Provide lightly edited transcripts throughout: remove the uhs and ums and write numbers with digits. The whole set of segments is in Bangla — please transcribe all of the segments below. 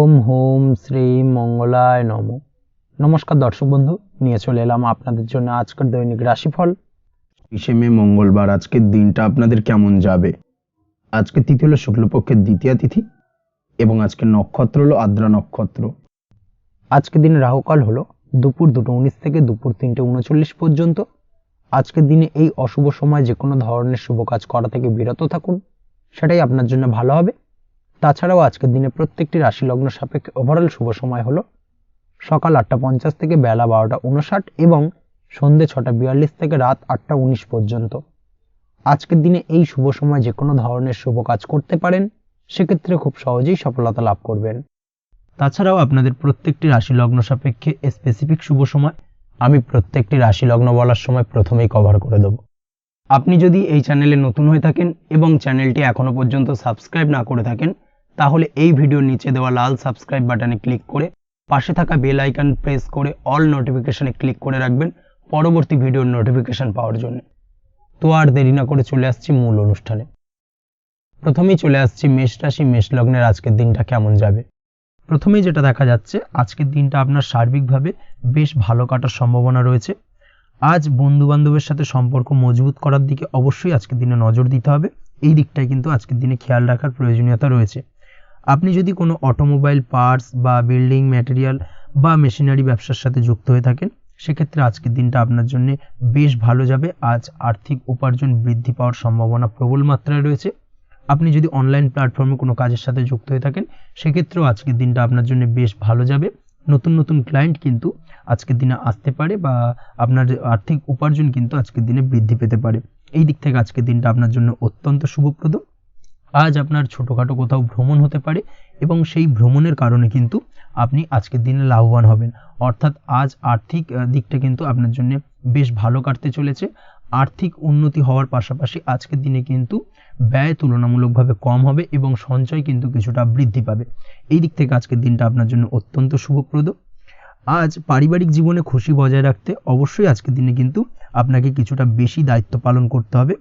ওম হোম শ্রী মঙ্গলায় নম। নমস্কার দর্শক বন্ধু, নিয়ে চলে এলাম আপনাদের জন্য আজকের দৈনিক রাশিফল। 20 মে মঙ্গলবার। আজকের দিনটা আপনাদের কেমন যাবে? আজকে তিথি হলো শুক্লপক্ষের দ্বিতীয়া তিথি এবং আজকের নক্ষত্র হলো আদ্রা নক্ষত্র। আজকের দিনে রাহুকাল হলো দুপুর 2:19 থেকে দুপুর 3:39 পর্যন্ত। আজকের দিনে এই অশুভ সময় যে কোনো ধরনের শুভ কাজ করা থেকে বিরত থাকুন, সেটাই আপনার জন্য ভালো হবে। তাছাড়াও আজকের দিনে প্রত্যেকটি রাশি লগ্ন সাপেক্ষে ওভারঅল শুভ সময় হলো সকাল 8:50 থেকে বেলা 12:59 এবং সন্ধ্যে 6:42 থেকে রাত 8:19 পর্যন্ত। আজকের দিনে এই শুভ সময় যে কোনো ধরনের শুভ কাজ করতে পারেন, সেক্ষেত্রে খুব সহজেই সফলতা লাভ করবেন। তাছাড়াও আপনাদের প্রত্যেকটি রাশি লগ্ন সাপেক্ষে স্পেসিফিক শুভ সময় আমি প্রত্যেকটি রাশি লগ্ন বলার সময় প্রথমেই কভার করে দেব। আপনি যদি এই চ্যানেলে নতুন হয়ে থাকেন এবং চ্যানেলটি এখনো পর্যন্ত সাবস্ক্রাইব না করে থাকেন, তাহলে এই ভিডিওর নিচে দেওয়া লাল সাবস্ক্রাইব বাটনে ক্লিক করে পাশে থাকা বেল আইকন প্রেস করে অল নোটিফিকেশনে ক্লিক করে রাখবেন পরবর্তী ভিডিওর নোটিফিকেশন পাওয়ার জন্য। তো আর দেরি না করে চলে আসছি মূল অনুষ্ঠানে। প্রথমেই চলে আসছি মেষ রাশি, মেষ লগ্নের আজকের দিনটা কেমন যাবে। প্রথমেই যেটা দেখা যাচ্ছে, আজকের দিনটা আপনার সার্বিকভাবে বেশ ভালো কাটার সম্ভাবনা রয়েছে। আজ বন্ধু বান্ধবের সাথে সম্পর্ক মজবুত করার দিকে অবশ্যই আজকের দিনে নজর দিতে হবে। এই দিকটাই কিন্তু আজকের দিনে খেয়াল রাখার প্রয়োজনীয়তা রয়েছে। আপনি যদি কোনো অটোমোবাইল পার্টস বা বিল্ডিং ম্যাটেরিয়াল বা মেশিনারি ব্যবসার সাথে যুক্ত হয়ে থাকেন, সেক্ষেত্রে আজকের দিনটা আপনার জন্য বেশ ভালো যাবে। আজ আর্থিক উপার্জন বৃদ্ধি পাওয়ার সম্ভাবনা প্রবল মাত্রায় রয়েছে। আপনি যদি অনলাইন প্ল্যাটফর্মে কোনো কাজের সাথে যুক্ত হয়ে থাকেন, সেক্ষেত্রেও আজকের দিনটা আপনার জন্য বেশ ভালো যাবে। নতুন নতুন ক্লায়েন্ট কিন্তু আজকের দিনে আসতে পারে বা আপনার আর্থিক উপার্জন কিন্তু আজকের দিনে বৃদ্ধি পেতে পারে। এই দিক থেকে আজকের দিনটা আপনার জন্য অত্যন্ত শুভপ্রদ। আজ আপনার ছোটোখাটো কোথাও ভ্রমণ হতে পারে এবং সেই ভ্রমণের কারণে কিন্তু আপনি আজকের দিনে লাভবান হবেন। অর্থাৎ আজ আর্থিক দিকটা কিন্তু আপনার জন্য বেশ ভালো কাটতে চলেছে। আর্থিক উন্নতি হওয়ার পাশাপাশি আজকের দিনে কিন্তু ব্যয় তুলনামূলকভাবে কম হবে এবং সঞ্চয় কিন্তু কিছুটা বৃদ্ধি পাবে। এই দিক থেকে আজকের দিনটা আপনার জন্য অত্যন্ত শুভপ্রদ। আজ পারিবারিক জীবনে খুশি বজায় রাখতে অবশ্যই আজকের দিনে কিন্তু আপনাকে কিছুটা বেশি দায়িত্ব পালন করতে হবে।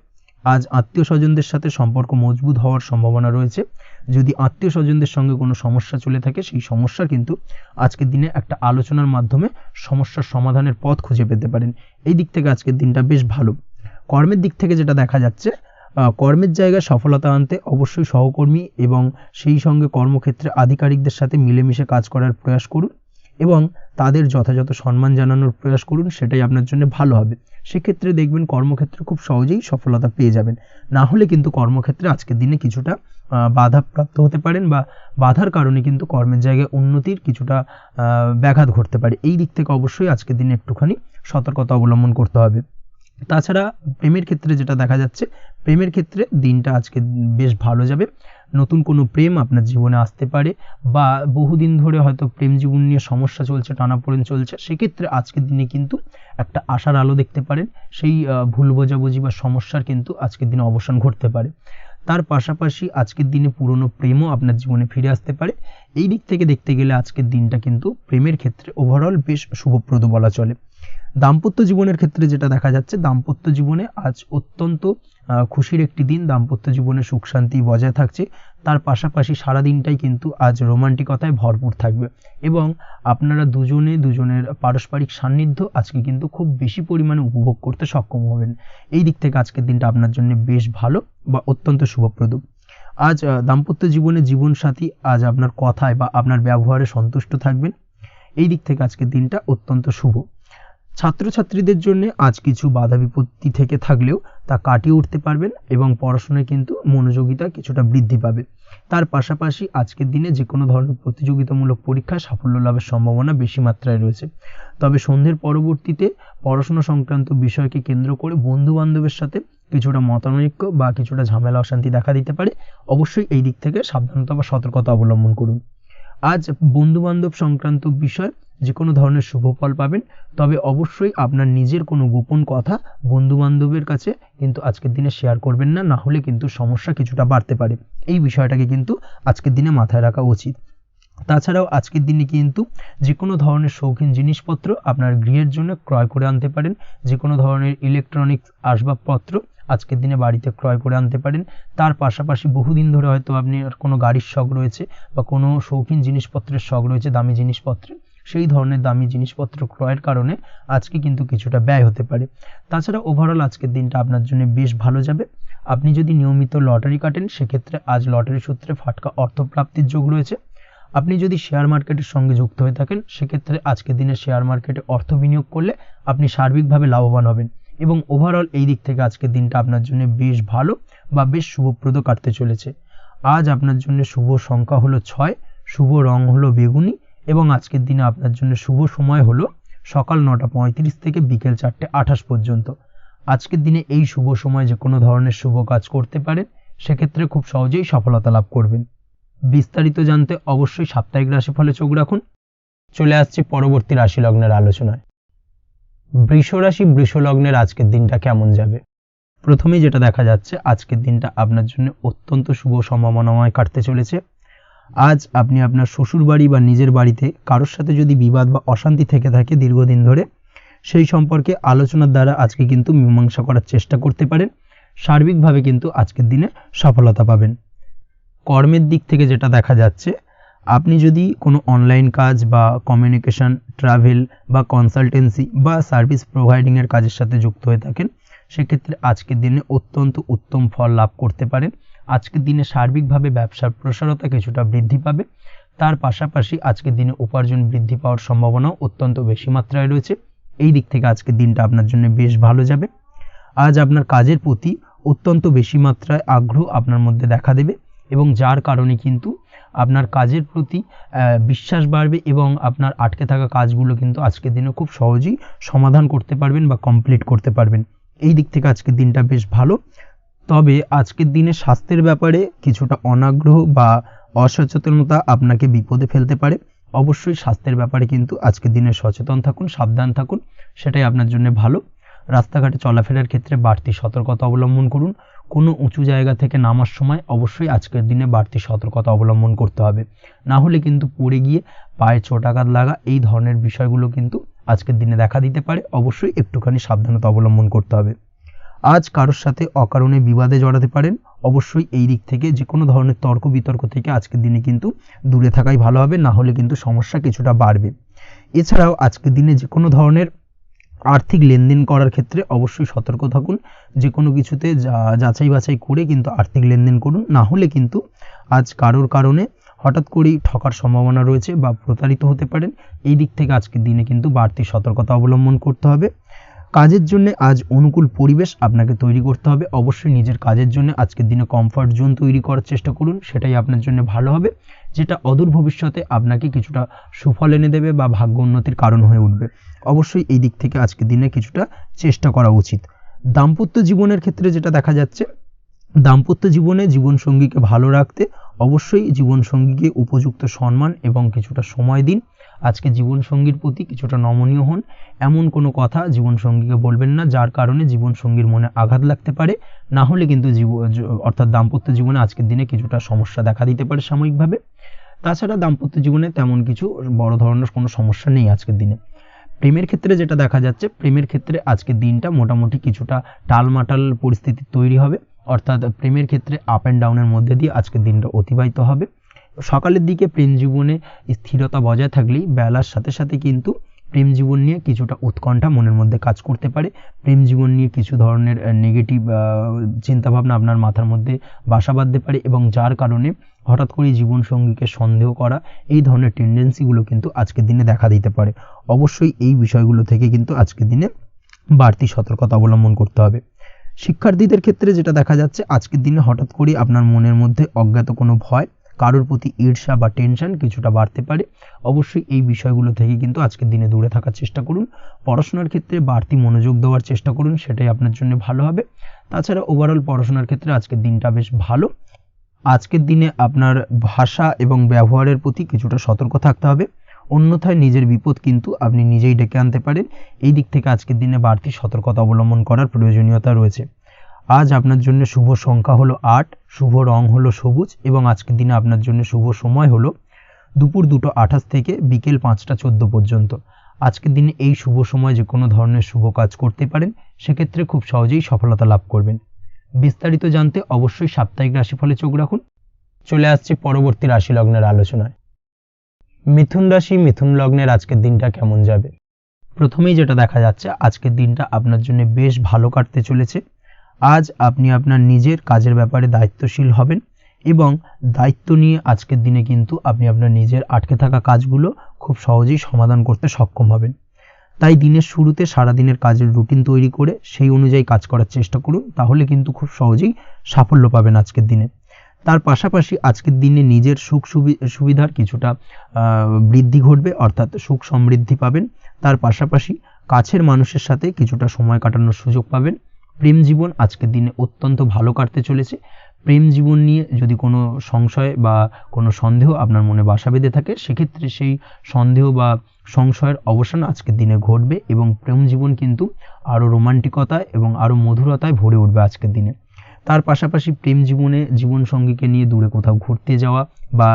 আজ আত্মীয় স্বজনদের সাথে সম্পর্ক মজবুত হওয়ার সম্ভাবনা রয়েছে। যদি আত্মীয় স্বজনদের সঙ্গে কোনো সমস্যা চলে থাকে, সেই সমস্যা কিন্তু আজকের দিনে একটা আলোচনার মাধ্যমে সমস্যার সমাধানের পথ খুঁজে পেতে পারেন। এই দিক থেকে আজকের দিনটা বেশ ভালো। কর্মের দিক থেকে যেটা দেখা যাচ্ছে, কর্মের জায়গায় সফলতা আনতে অবশ্যই সহকর্মী এবং সেই সঙ্গে কর্মক্ষেত্রে আধিকারিকদের সাথে মিলেমিশে কাজ করার প্রয়াস করুন এবং তাদের যথাযথ সম্মান জানানোর প্রয়াস করুন, সেটাই আপনার জন্য ভালো হবে। সেক্ষেত্রে দেখবেন কর্মক্ষেত্রে খুব সহজেই সফলতা পেয়ে যাবেন। না হলে কিন্তু কর্মক্ষেত্রে আজকের দিনে কিছুটা বাধাপ্রাপ্ত হতে পারেন বা বাধার কারণে কিন্তু কর্মের জায়গায় উন্নতির কিছুটা ব্যাঘাত ঘটতে পারে। এই দিক থেকে অবশ্যই আজকের দিনে একটুখানি সতর্কতা অবলম্বন করতে হবে। তাছাড়া প্রেমের ক্ষেত্রে যেটা দেখা যাচ্ছে, প্রেমের ক্ষেত্রে দিনটা আজকে বেশ ভালো যাবে। নতুন কোনো প্রেম আপনার জীবনে আসতে পারে বা বহুদিন ধরে হয়তো প্রেম জীবন নিয়ে সমস্যা চলছে, টানাপোড়েন চলছে, সেক্ষেত্রে আজকের দিনে কিন্তু একটা আশার আলো দেখতে পারেন। সেই ভুল বোঝাবুঝি বা সমস্যার কিন্তু আজকের দিনে অবসান ঘটতে পারে। তার পাশাপাশি আজকের দিনে পুরনো প্রেমও আপনার জীবনে ফিরে আসতে পারে। এই দিক থেকে দেখতে গেলে আজকের দিনটা কিন্তু প্রেমের ক্ষেত্রে ওভারঅল বেশ শুভপ্রদ বলা চলে। দাম্পত্য জীবনের ক্ষেত্রে যেটা দেখা যাচ্ছে, দাম্পত্য জীবনে আজ অত্যন্ত খুশির একটি দিন। দাম্পত্য জীবনে সুখ শান্তি বজায় থাকছে। তার পাশাপাশি সারা দিনটাই কিন্তু আজ রোমান্টিকতায় ভরপুর থাকবে এবং আপনারা দুজনের পারস্পরিক সান্নিধ্য আজকে কিন্তু খুব বেশি পরিমাণে উপভোগ করতে সক্ষম হবেন। এই দিক থেকে আজকের দিনটা আপনার জন্য বেশ ভালো বা অত্যন্ত শুভপ্রদ। আজ দাম্পত্য জীবনে জীবনসাথী আজ আপনার কথায় বা আপনার ব্যবহারে সন্তুষ্ট থাকবেন। এই দিক থেকে আজকের দিনটা অত্যন্ত শুভ। ছাত্রছাত্রীদের জন্য আজ কিছু বাধা বিপত্তি থেকে থাকলেও তা কাটিয়ে উঠতে পারবেন এবং পড়াশোনায় কিন্তু মনোযোগিতা কিছুটা বৃদ্ধি পাবে। তার পাশাপাশি আজকের দিনে যে কোনো ধরনের প্রতিযোগিতামূলক পরীক্ষায় সাফল্য লাভের সম্ভাবনা বেশি মাত্রায় রয়েছে। তবে সন্ধ্যের পরবর্তীতে পড়াশোনা সংক্রান্ত বিষয়কে কেন্দ্র করে বন্ধু বান্ধবের সাথে কিছুটা মতানৈক্য বা কিছুটা ঝামেলা অশান্তি দেখা দিতে পারে। অবশ্যই এই দিক থেকে সাবধানতা বা সতর্কতা অবলম্বন করুন। আজ বন্ধু বান্ধব সংক্রান্ত বিষয় যে কোনো ধরনের শুভ ফল পাবেন, তবে অবশ্যই আপনার নিজের কোনো গোপন কথা বন্ধু বান্ধবের কাছে কিন্তু আজকের দিনে শেয়ার করবেন না, না হলে কিন্তু সমস্যা কিছুটা বাড়তে পারে। এই বিষয়টাকে কিন্তু আজকের দিনে মাথায় রাখা উচিত। তাছাড়াও আজকের দিনে কিন্তু যে কোনো ধরনের শৌখিন জিনিসপত্র আপনার গৃহের জন্য ক্রয় করে আনতে পারেন। যে কোনো ধরনের ইলেকট্রনিক্স আসবাবপত্র আজকের দিনে বাড়িতে ক্রয় করে আনতে পারেন। তার পাশাপাশি বহুদিন ধরে হয়তো আপনি কোনো গাড়ির শখ রয়েছে বা কোনো শৌখিন জিনিসপত্রের শখ রয়েছে, দামি জিনিসপত্রের, সেই ধরনের দামি জিনিসপত্র ক্রয়ের কারণে আজকে কিন্তু কিছুটা ব্যয় হতে পারে। তাছাড়া ওভারঅল আজকের দিনটা আপনার জন্য বেশ ভালো যাবে। আপনি যদি নিয়মিত লটারি কাটেন সেক্ষেত্রে আজ লটারি সূত্রে ফাটকা অর্থপ্রাপ্তির যোগ রয়েছে। আপনি যদি শেয়ার মার্কেটের সঙ্গে যুক্ত হয়ে থাকেন সেক্ষেত্রে আজকের দিনে শেয়ার মার্কেটে অর্থ বিনিয়োগ করলে আপনি সার্বিকভাবে লাভবান হবেন এবং ওভারঅল এই দিক থেকে আজকের দিনটা আপনার জন্য বেশ ভালো বা বেশ শুভপ্রদ কাটতে চলেছে। আজ আপনার জন্য শুভ সংখ্যা হলো 6, শুভ রং হলো বেগুনি এবং আজকের দিনে আপনার জন্য শুভ সময় হলো সকাল 9:35 থেকে বিকেল 4:28 পর্যন্ত। আজকের দিনে এই শুভ সময় যে কোনো ধরনের শুভ কাজ করতে পারেন, সেক্ষেত্রে খুব সহজেই সফলতা লাভ করবেন। বিস্তারিত জানতে অবশ্যই সাপ্তাহিক রাশিফলে চোখ রাখুন। চলে আসছে পরবর্তী রাশি লগ্নের আলোচনায়। বৃষ রাশি, বৃষ লগ্নের আজকের দিনটা কেমন যাবে? প্রথমেই যেটা দেখা যাচ্ছে আজকের দিনটা আপনার জন্য অত্যন্ত শুভ সম্ভাবনাময় কাটতে চলেছে। আজ আপনি আপনার শ্বশুর বাড়ি বা নিজের বাড়িতে কারোর সাথে যদি বিবাদ বা অশান্তি থেকে থাকে দীর্ঘদিন ধরে, সেই সম্পর্কে আলোচনার দ্বারা আজকে কিন্তু মীমাংসা করার চেষ্টা করতে পারেন। সার্বিকভাবে কিন্তু আজকের দিনে সফলতা পাবেন। কর্মের দিক থেকে যেটা দেখা যাচ্ছে, আপনি যদি কোনো অনলাইন কাজ বা কমিউনিকেশন, ট্রাভেল বা কনসালটেন্সি বা সার্ভিস প্রোভাইডিংয়ের কাজের সাথে যুক্ত হয়ে থাকেন, সেক্ষেত্রে আজকের দিনে অত্যন্ত উত্তম ফল লাভ করতে পারেন। আজকের দিনে সার্বিকভাবে ব্যবসার প্রসারতা কিছুটা বৃদ্ধি পাবে। তার পাশাপাশি আজকের দিনে উপার্জন বৃদ্ধি পাওয়ার সম্ভাবনাও অত্যন্ত বেশি মাত্রায় রয়েছে। এই দিক থেকে আজকের দিনটা আপনার জন্য বেশ ভালো যাবে। আজ আপনার কাজের প্রতি অত্যন্ত বেশি মাত্রায় আগ্রহ আপনার মধ্যে দেখা দেবে এবং যার কারণে কিন্তু আপনার কাজের প্রতি বিশ্বাস বাড়বে এবং আপনার আটকে থাকা কাজগুলো কিন্তু আজকের দিনে খুব সহজেই সমাধান করতে পারবেন বা কমপ্লিট করতে পারবেন। এই দিক থেকে আজকের দিনটা বেশ ভালো। তবে আজকের দিনে স্বাস্থ্যের ব্যাপারে কিছুটা অনাগ্রহ বা অসচেতনতা আপনাকে বিপদে ফেলতে পারে। অবশ্যই স্বাস্থ্যের ব্যাপারে কিন্তু আজকের দিনে সচেতন থাকুন, সাবধান থাকুন, সেটাই আপনার জন্য ভালো। রাস্তাঘাটে চলাফেরার ক্ষেত্রে বাড়তি সতর্কতা অবলম্বন করুন। কোনো উঁচু জায়গা থেকে নামার সময় অবশ্যই আজকের দিনে বাড়তি সতর্কতা অবলম্বন করতে হবে, না হলে কিন্তু পড়ে গিয়ে পায়ে চোটাঘাত লাগা এই ধরনের বিষয়গুলো কিন্তু আজকের দিনে দেখা দিতে পারে। অবশ্যই একটুখানি সাবধানতা অবলম্বন করতে হবে। আজ কারোর সাথে অকারণে বিবাদে জড়াতে পারেন। অবশ্যই এই দিক থেকে যে কোনো ধরনের তর্ক বিতর্ক থেকে আজকের দিনে কিন্তু দূরে থাকাই ভালো হবে, না হলে কিন্তু সমস্যা কিছুটা বাড়বে। এছাড়াও আজকের দিনে যে কোনো ধরনের আর্থিক লেনদেন করার ক্ষেত্রে অবশ্যই সতর্ক থাকুন। যে কোনো কিছুতে যাচাই বাছাই করে কিন্তু আর্থিক লেনদেন করুন, না হলে কিন্তু আজ কারোর কারণে হঠাৎ করেই ঠকার সম্ভাবনা রয়েছে বা প্রতারিত হতে পারেন। এই দিক থেকে আজকের দিনে কিন্তু বাড়তি সতর্কতা অবলম্বন করতে হবে। কাজের জন্য আজ অনুকূল পরিবেশ আপনাকে তৈরি করতে হবে। অবশ্যই নিজের কাজের জন্য আজকের দিনে কমফর্ট জোন তৈরি করার চেষ্টা করুন, সেটাই আপনার জন্য ভালো হবে, যেটা অদূর ভবিষ্যতে আপনাকে কিছুটা সুফল এনে দেবে বা ভাগ্য উন্নতির কারণ হয়ে উঠবে। অবশ্যই এই দিক থেকে আজকের দিনে কিছুটা চেষ্টা করা উচিত। দাম্পত্য জীবনের ক্ষেত্রে যেটা দেখা যাচ্ছে, দাম্পত্য জীবনে জীবনসঙ্গীকে ভালো রাখতে অবশ্যই জীবনসঙ্গীকে উপযুক্ত সম্মান এবং কিছুটা সময় দিন। আজকে জীবনসঙ্গীর প্রতি কিছুটা নমনীয় হন। এমন কোনো কথা জীবনসঙ্গীকে বলবেন না যার কারণে জীবনসঙ্গীর মনে আঘাত লাগতে পারে, না হলে কিন্তু অর্থাৎ দাম্পত্য জীবনে আজকের দিনে কিছুটা সমস্যা দেখা দিতে পারে সাময়িকভাবে। তাছাড়া দাম্পত্য জীবনে তেমন কিছু বড় ধরনের কোনো সমস্যা নেই আজকের দিনে। প্রেমের ক্ষেত্রে যেটা দেখা যাচ্ছে, প্রেমের ক্ষেত্রে আজকের দিনটা মোটামুটি কিছুটা টালমাটাল পরিস্থিতি তৈরি হবে, অর্থাৎ প্রেমের ক্ষেত্রে আপ অ্যান্ড ডাউনের মধ্যে দিয়ে আজকের দিনটা অতিবাহিত হবে। সকালের দিকে প্রেম জীবনে স্থিরতা বজায় থাকলেই বেলার সাথে সাথে কিন্তু প্রেম জীবন নিয়ে কিছুটা উৎকণ্ঠা মনের মধ্যে কাজ করতে পারে। প্রেম জীবন নিয়ে কিছু ধরনের নেগেটিভ চিন্তাভাবনা আপনার মাথার মধ্যে বাসা বাঁধতে পারে এবং যার কারণে হঠাৎ করে জীবনসঙ্গীকে সন্দেহ করা এই ধরনের টেন্ডেন্সিগুলো কিন্তু আজকের দিনে দেখা দিতে পারে। অবশ্যই এই বিষয়গুলো থেকে কিন্তু আজকের দিনে বাড়তি সতর্কতা অবলম্বন করতে হবে। শিক্ষার্থীদের ক্ষেত্রে যেটা দেখা যাচ্ছে, আজকের দিনে হঠাৎ করে আপনার মনের মধ্যে অজ্ঞাত কোনো ভয়, কারোর প্রতি ঈর্ষা বা টেনশন কিছুটা বাড়তে পারে। অবশ্যই এই বিষয়গুলো থেকে কিন্তু আজকের দিনে দূরে থাকার চেষ্টা করুন। পড়াশোনার ক্ষেত্রে বাড়তি মনোযোগ দেওয়ার চেষ্টা করুন, সেটাই আপনার জন্য ভালো হবে। তাছাড়া ওভারঅল পড়াশোনার ক্ষেত্রে আজকের দিনটা বেশ ভালো। আজকের দিনে আপনার ভাষা এবং ব্যবহারের প্রতি কিছুটা সতর্ক থাকতে হবে, অন্যথায় নিজের বিপদ কিন্তু আপনি নিজেই ডেকে আনতে পারেন। এই দিক থেকে আজকের দিনে বাড়তি সতর্কতা অবলম্বন করার প্রয়োজনীয়তা রয়েছে। আজ আপনার জন্য শুভ সংখ্যা হলো 8, শুভ রং হলো সবুজ এবং আজকের দিনে আপনার জন্য শুভ সময় হলো দুপুর 2:28 থেকে বিকেল 5:14 পর্যন্ত। আজকের দিনে এই শুভ সময় যে কোনো ধরনের শুভ কাজ করতে পারেন, সেক্ষেত্রে খুব সহজেই সফলতা লাভ করবেন। বিস্তারিত জানতে অবশ্যই সাপ্তাহিক রাশিফলে চোখ রাখুন। চলে আসছি পরবর্তী রাশি লগ্নের আলোচনায়। মিথুন রাশি, মিথুন লগ্নের আজকের দিনটা কেমন যাবে? প্রথমেই যেটা দেখা যাচ্ছে, আজকের দিনটা আপনার জন্য বেশ ভালো কাটতে চলেছে। আজ আপনি আপনার নিজের কাজের ব্যাপারে দায়িত্বশীল হবেন এবং দায়িত্ব নিয়ে আজকের দিনে কিন্তু আপনি আপনার নিজের আটকে থাকা কাজগুলো খুব সহজেই সমাধান করতে সক্ষম হবেন। তাই দিনের শুরুতে সারাদিনের কাজের রুটিন তৈরি করে সেই অনুযায়ী কাজ করার চেষ্টা করুন, তাহলে কিন্তু খুব সহজেই সাফল্য পাবেন আজকের দিনে। তার পাশাপাশি আজকের দিনে নিজের সুখ সুবিধার কিছুটা বৃদ্ধি ঘটবে, অর্থাৎ সুখ সমৃদ্ধি পাবেন। তার পাশাপাশি কাছের মানুষের সাথে কিছুটা সময় কাটানোর সুযোগ পাবেন। প্রেম জীবন আজকের দিনে অত্যন্ত ভালো কাটতে চলেছে। প্রেম জীবন নিয়ে যদি কোনো সংশয় বা কোনো সন্দেহ আপনার মনে বাসা বেঁধে থাকে, সেক্ষেত্রে সেই সন্দেহ বা সংশয়ের অবসান আজকের দিনে ঘটবে এবং প্রেম জীবন কিন্তু আরও রোমান্টিকতায় এবং আরও মধুরতায় ভরে উঠবে আজকের দিনে। তার পাশাপাশি প্রেম জীবনে জীবনসঙ্গীকে নিয়ে দূরে কোথাও ঘুরতে যাওয়া বা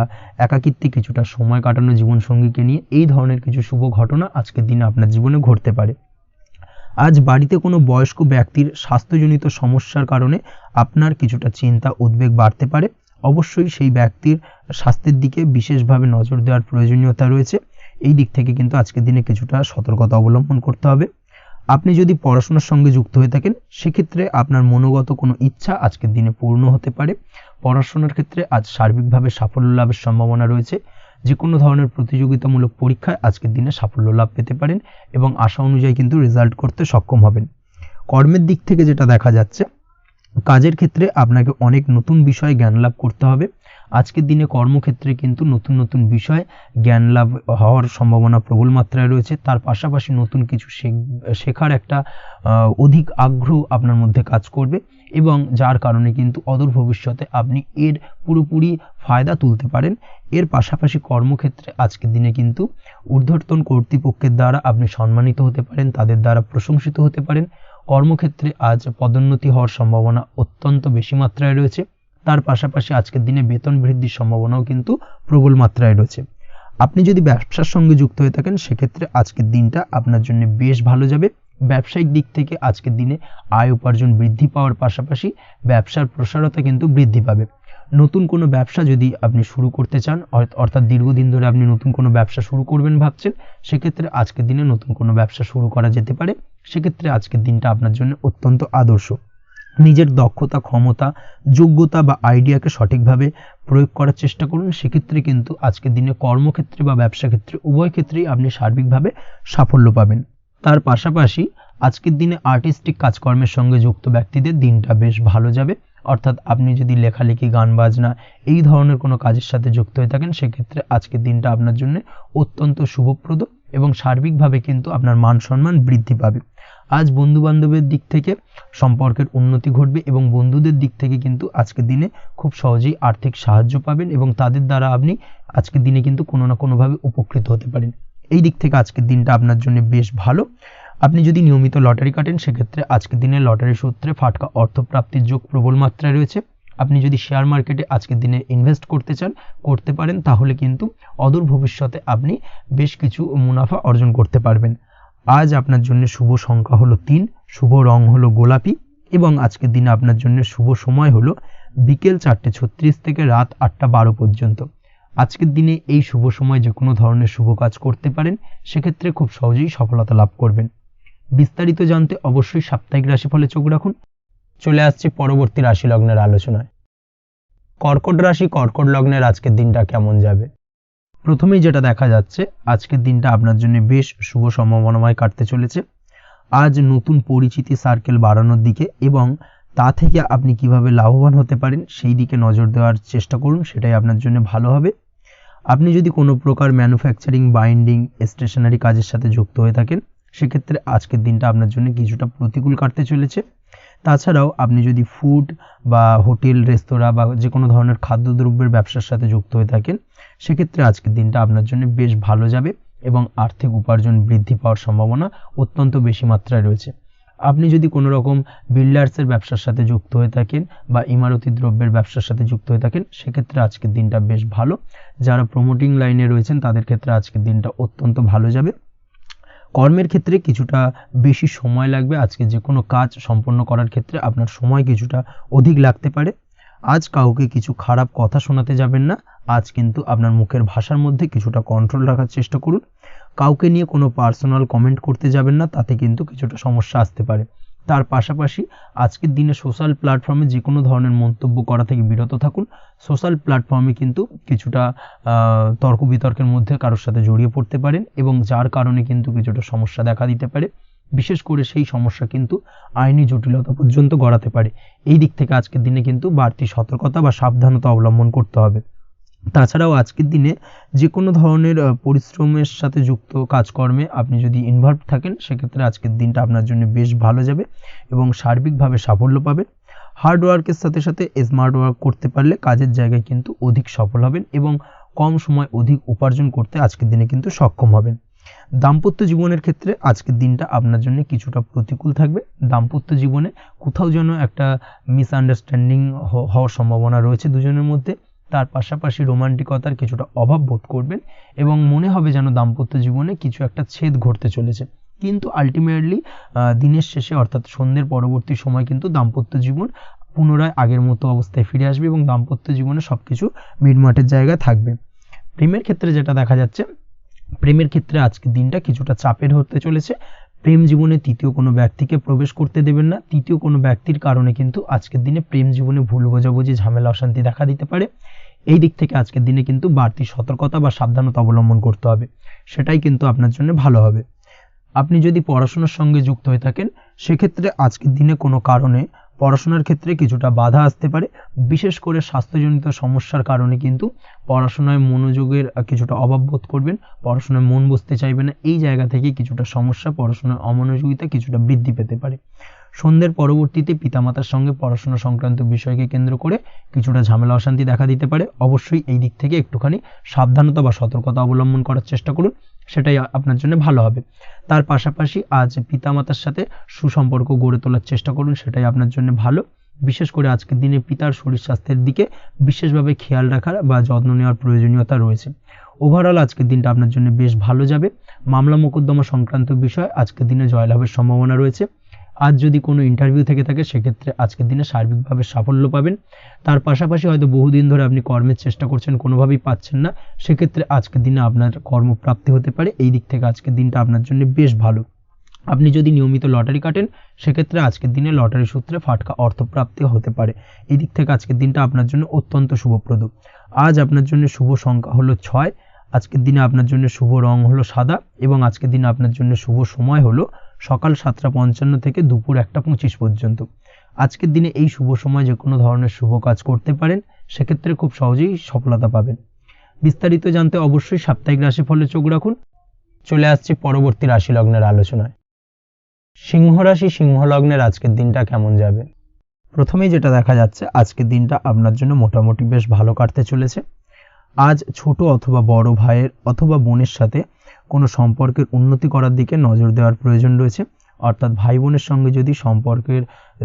একাকিত্বে কিছুটা সময় কাটানো জীবনসঙ্গীকে নিয়ে, এই ধরনের কিছু শুভ ঘটনা আজকের দিনে আপনার জীবনে ঘটতে পারে। আজ বাড়িতে কোনো বয়স্ক ব্যক্তির স্বাস্থ্যজনিত সমস্যার কারণে আপনার কিছুটা চিন্তা উদ্বেগ বাড়তে পারে। অবশ্যই সেই ব্যক্তির স্বাস্থ্যের দিকে বিশেষভাবে নজর দেওয়ার প্রয়োজনীয়তা রয়েছে। এই দিক থেকে কিন্তু আজকের দিনে কিছুটা সতর্কতা অবলম্বন করতে হবে। আপনি যদি পড়াশোনার সঙ্গে যুক্ত হয়ে থাকেন, সেক্ষেত্রে আপনার মনোগত কোনো ইচ্ছা আজকের দিনে পূর্ণ হতে পারে। পড়াশোনার ক্ষেত্রে আজ সার্বিকভাবে সাফল্য লাভের সম্ভাবনা রয়েছে। যে কোনো ধরনের প্রতিযোগিতামূলক পরীক্ষায় আজকের দিনে সাফল্য লাভ পেতে পারেন এবং আশা অনুযায়ী কিন্তু রেজাল্ট করতে সক্ষম হবেন। কর্মের দিক থেকে যেটা দেখা যাচ্ছে, কাজের ক্ষেত্রে আপনাকে অনেক নতুন বিষয়ে জ্ঞান লাভ করতে হবে। আজকের দিনে কর্মক্ষেত্রে কিন্তু নতুন নতুন বিষয় জ্ঞান লাভ হওয়ার সম্ভাবনা প্রবল মাত্রায় রয়েছে। তার পাশাপাশি নতুন কিছু শেখার একটা অধিক আগ্রহ আপনার মধ্যে কাজ করবে এবং যার কারণে কিন্তু অদূর ভবিষ্যতে আপনি এর পুরোপুরি ফায়দা তুলতে পারেন। এর পাশাপাশি কর্মক্ষেত্রে আজকের দিনে কিন্তু ঊর্ধ্বতন কর্তৃপক্ষের দ্বারা আপনি সম্মানিত হতে পারেন, তাদের দ্বারা প্রশংসিত হতে পারেন। কর্মক্ষেত্রে আজ পদোন্নতি হওয়ার সম্ভাবনা অত্যন্ত বেশি মাত্রায় রয়েছে। তার পাশাপাশি আজকের দিনে বেতন বৃদ্ধির সম্ভাবনাও কিন্তু প্রবল মাত্রায় রয়েছে। আপনি যদি ব্যবসার সঙ্গে যুক্ত হয়ে থাকেন, সেক্ষেত্রে আজকের দিনটা আপনার জন্য বেশ ভালো যাবে। ব্যবসায়িক দিক থেকে আজকের দিনে আয় উপার্জন বৃদ্ধি পাওয়ার পাশাপাশি ব্যবসার প্রসারতা কিন্তু বৃদ্ধি পাবে। নতুন কোনো ব্যবসা যদি আপনি শুরু করতে চান, অর্থাৎ দীর্ঘদিন ধরে আপনি নতুন কোনো ব্যবসা শুরু করবেন ভাবছেন, সেক্ষেত্রে আজকের দিনে নতুন কোনো ব্যবসা শুরু করা যেতে পারে। সেক্ষেত্রে আজকের দিনটা আপনার জন্য অত্যন্ত আদর্শ। নিজের দক্ষতা, ক্ষমতা, যোগ্যতা বা আইডিয়াকে সঠিকভাবে প্রয়োগ করার চেষ্টা করুন। সেক্ষেত্রে কিন্তু আজকের দিনে কর্মক্ষেত্রে বা ব্যবসা ক্ষেত্রে উভয় ক্ষেত্রেই আপনি সার্বিকভাবে সাফল্য পাবেন। তার পাশাপাশি আজকের দিনে আর্টিস্টিক কাজকর্মের সঙ্গে যুক্ত ব্যক্তিদের দিনটা বেশ ভালো যাবে। অর্থাৎ আপনি যদি লেখালেখি, গান বাজনা এই ধরনের কোনো কাজের সাথে যুক্ত হয়ে থাকেন, সেক্ষেত্রে আজকের দিনটা আপনার জন্য অত্যন্ত শুভপ্রদ এবং সার্বিকভাবে কিন্তু আপনার মান সম্মান বৃদ্ধি পাবে। আজ বন্ধু বান্ধবের দিক থেকে সম্পর্কের উন্নতি ঘটবে এবং বন্ধুদের দিক থেকে কিন্তু আজকের দিনে খুব সহজেই আর্থিক সাহায্য পাবেন এবং তাদের দ্বারা আপনি আজকের দিনে কিন্তু কোনো না কোনোভাবে উপকৃত হতে পারেন। এই দিক থেকে আজকের দিনটা আপনার জন্য বেশ ভালো। আপনি যদি নিয়মিত লটারি কাটেন, সেক্ষেত্রে আজকের দিনে লটারি সূত্রে ফাটকা অর্থপ্রাপ্তির যোগ প্রবল মাত্রায় রয়েছে। আপনি যদি শেয়ার মার্কেটে আজকের দিনে ইনভেস্ট করতে চান, করতে পারেন, তাহলে কিন্তু অদূর ভবিষ্যতে আপনি বেশ কিছু মুনাফা অর্জন করতে পারবেন। আজ আপনার জন্য শুভ সংখ্যা হলো 3, শুভ রং হলো গোলাপি এবং আজকের দিনে আপনার জন্য শুভ সময় হলো বিকেল 4:36 থেকে রাত 8:12 পর্যন্ত। আজকের দিনে এই শুভ সময় যে কোনো ধরনের শুভ কাজ করতে পারেন, সেক্ষেত্রে খুব সহজেই সফলতা লাভ করবেন। বিস্তারিত জানতে অবশ্যই সাপ্তাহিক রাশিফলে চোখ রাখুন। চলে আসছি পরবর্তী রাশি লগ্নের আলোচনায়। কর্কট রাশি, কর্কট লগ্নের আজকের দিনটা কেমন যাবে? প্রথমেই যেটা দেখা যাচ্ছে, আজকের দিনটা আপনার জন্য বেশ শুভ সম্ভাবনাময় কাটতে চলেছে। আজ নতুন পরিচিতি সার্কেল বাড়ানোর দিকে এবং তা থেকে আপনি কিভাবে লাভবান হতে পারেন সেই দিকে নজর দেওয়ার চেষ্টা করুন, সেটাই আপনার জন্য ভালো হবে। আপনি যদি কোনো প্রকার ম্যানুফ্যাকচারিং, বাইন্ডিং, স্টেশনারি কাজের সাথে যুক্ত হয়ে থাকেন, সেক্ষেত্রে আজকের দিনটা আপনার জন্য কিছুটা প্রতিকূল কাটতে চলেছে। তাছাড়াও আপনি যদি ফুড বা হোটেল, রেস্তোরাঁ বা যে কোনো ধরনের খাদ্যদ্রব্যের ব্যবসার সাথে যুক্ত হয়ে থাকেন, সেক্ষেত্রে আজকের দিনটা আপনার জন্য বেশ ভালো যাবে এবং আর্থিক উপার্জন বৃদ্ধি পাওয়ার সম্ভাবনা অত্যন্ত বেশি মাত্রায় রয়েছে। আপনি যদি কোনো রকম বিল্ডার্সের ব্যবসার সাথে যুক্ত হয়ে থাকেন বা ইমারতি দ্রব্যের ব্যবসার সাথে যুক্ত হয়ে থাকেন, সেক্ষেত্রে আজকের দিনটা বেশ ভালো। যারা প্রমোটিং লাইনে রয়েছেন, তাদের ক্ষেত্রে আজকের দিনটা অত্যন্ত ভালো যাবে। কর্মের ক্ষেত্রে কিছুটা বেশি সময় লাগবে। আজকে যে কোনো কাজ সম্পন্ন করার ক্ষেত্রে আপনার সময় কিছুটা অধিক লাগতে পারে। আজ কাউকে কিছু খারাপ কথা শোনাতে যাবেন না। আজ কিন্তু আপনার মুখের ভাষার মধ্যে কিছুটা কন্ট্রোল রাখার চেষ্টা করুন। কাউকে নিয়ে কোনো পার্সোনাল কমেন্ট করতে যাবেন না, তাতে কিন্তু কিছুটা সমস্যা আসতে পারে। তার পাশাপাশি আজকের দিনে সোশ্যাল প্ল্যাটফর্মে যে কোনো ধরনের মন্তব্য করা থেকে বিরত থাকুন। সোশ্যাল প্ল্যাটফর্মে কিন্তু কিছুটা তর্ক বিতর্কের মধ্যে কারোর সাথে জড়িয়ে পড়তে পারেন এবং যার কারণে কিন্তু কিছুটা সমস্যা দেখা দিতে পারে। বিশেষ করে সেই সমস্যা কিন্তু আইনি জটিলতা পর্যন্ত গড়াতে পারে। এই দিক থেকে আজকের দিনে কিন্তু বাড়তি সতর্কতা বা সাবধানতা অবলম্বন করতে হবে। তাছাড়াও আজকের দিনে যে কোনো ধরনের পরিশ্রমের সাথে যুক্ত কাজকর্মে আপনি যদি ইনভলভ থাকেন, সেক্ষেত্রে আজকের দিনটা আপনার জন্য বেশ ভালো যাবে এবং সার্বিকভাবে সাফল্য পাবেন। হার্ড ওয়ার্কের সাথে সাথে স্মার্ট ওয়ার্ক করতে পারলে কাজের জায়গায় কিন্তু অধিক সফল হবেন এবং কম সময় অধিক উপার্জন করতে আজকের দিনে কিন্তু সক্ষম হবেন। দাম্পত্য জীবনের ক্ষেত্রে আজকের দিনটা আপনার জন্য কিছুটা প্রতিকূল থাকবে। দাম্পত্য জীবনে কোথাও যেন একটা মিসআন্ডারস্ট্যান্ডিং হওয়ার সম্ভাবনা রয়েছে দুজনের মধ্যে। তার পাশাপাশি রোমান্টিকতার কিছুটা অভাব বোধ করবেন এবং মনে হবে যেন দাম্পত্য জীবনে কিছু একটা ছেদ ঘটতে চলেছে। কিন্তু আলটিমেটলি দিনের শেষে অর্থাৎ সন্ধ্যের পরবর্তী সময় কিন্তু দাম্পত্য জীবন পুনরায় আগের মতো অবস্থায় ফিরে আসবে এবং দাম্পত্য জীবনে সবকিছু মিটমাটের জায়গায় থাকবে। প্রেমের ক্ষেত্রে যেটা দেখা যাচ্ছে, প্রেমের ক্ষেত্রে আজকের দিনটা কিছুটা চাপের হতে চলেছে। প্রেম জীবনে তৃতীয় কোনো ব্যক্তিকে প্রবেশ করতে দেবেন না। তৃতীয় কোনো ব্যক্তির কারণে কিন্তু আজকের দিনে প্রেম জীবনে ভুল বোঝাবুঝি, ঝামেলা, অশান্তি দেখা দিতে পারে। এই দিক থেকে আজকের দিনে কিন্তু বাড়তি সতর্কতা বা সাবধানতা অবলম্বন করতে হবে, সেটাই কিন্তু আপনার জন্য ভালো হবে। আপনি যদি পড়াশোনার সঙ্গে যুক্ত হয়ে থাকেন, সেক্ষেত্রে আজকের দিনে কোনো কারণে পড়াশোনার ক্ষেত্রে কিছুটা বাধা আসতে পারে। বিশেষ করে স্বাস্থ্যজনিত সমস্যার কারণে কিন্তু পড়াশোনায় মনোযোগের কিছুটা অভাব বোধ করবেন, পড়াশোনায় মন বসতে চাইবে না। এই জায়গা থেকে কিছুটা সমস্যা, পড়াশোনার অমনোযোগিতা কিছুটা বৃদ্ধি পেতে পারে। সন্ধ্যের পরবর্তীতে পিতামাতার সঙ্গে পড়াশোনা সংক্রান্ত বিষয়কে কেন্দ্র করে কিছুটা ঝামেলা, অশান্তি দেখা দিতে পারে। অবশ্যই এই দিক থেকে একটুখানি সাবধানতা বা সতর্কতা অবলম্বন করার চেষ্টা করুন, সেটাই আপনার জন্য ভালো হবে। তার পাশাপাশি আজ পিতামাতার সাথে সুসম্পর্ক গড়ে তোলার চেষ্টা করুন, সেটাই আপনার জন্য ভালো। বিশেষ করে আজকের দিনে পিতার শরীর স্বাস্থ্যের দিকে বিশেষভাবে খেয়াল রাখার বা যত্ন নেওয়ার প্রয়োজনীয়তা রয়েছে। ওভারঅল আজকের দিনটা আপনার জন্য বেশ ভালো যাবে। মামলা মোকদ্দমা সংক্রান্ত বিষয় আজকের দিনে জয়লাভের সম্ভাবনা রয়েছে। আজ যদি কোনো ইন্টারভিউ থেকে থাকে, সেক্ষেত্রে আজকের দিনে সার্বিকভাবে সাফল্য পাবেন। তার পাশাপাশি হয়তো বহুদিন ধরে আপনি কর্মের চেষ্টা করছেন, কোনোভাবেই পাচ্ছেন না, সেক্ষেত্রে আজকের দিনে আপনার কর্মপ্রাপ্তি হতে পারে। এই দিক থেকে আজকের দিনটা আপনার জন্য বেশ ভালো। আপনি যদি নিয়মিত লটারি কাটেন, সেক্ষেত্রে আজকের দিনে লটারি সূত্রে ফাটকা অর্থপ্রাপ্তি হতে পারে। এই দিক থেকে আজকের দিনটা আপনার জন্য অত্যন্ত শুভপ্রদ। আজ আপনার জন্য শুভ সংখ্যা হলো 6। আজকের দিনে আপনার জন্য শুভ রং হলো সাদা এবং আজকের দিনে আপনার জন্য শুভ সময় হলো সকাল 7:55 থেকে দুপুর 1:25 পর্যন্ত। আজকের দিনে এই শুভ সময় যে কোনো ধরনের শুভ কাজ করতে পারেন, সেক্ষেত্রে খুব সহজেই সফলতা পাবেন। বিস্তারিত জানতে অবশ্যই সাপ্তাহিক রাশিফলে চোখ রাখুন। চলে আসছি পরবর্তী রাশি লগ্নের আলোচনায়। সিংহ রাশি, সিংহ লগ্নের আজকের দিনটা কেমন যাবে? প্রথমেই যেটা দেখা যাচ্ছে, আজকের দিনটা আপনার জন্য মোটামুটি বেশ ভালো কাটতে চলেছে। আজ ছোট অথবা বড় ভাইয়ের অথবা বোনের সাথে কোনো সম্পর্কের উন্নতি করার দিকে নজর দেওয়ার প্রয়োজন রয়েছে। অর্থাৎ ভাই বোনের সঙ্গে যদি সম্পর্কের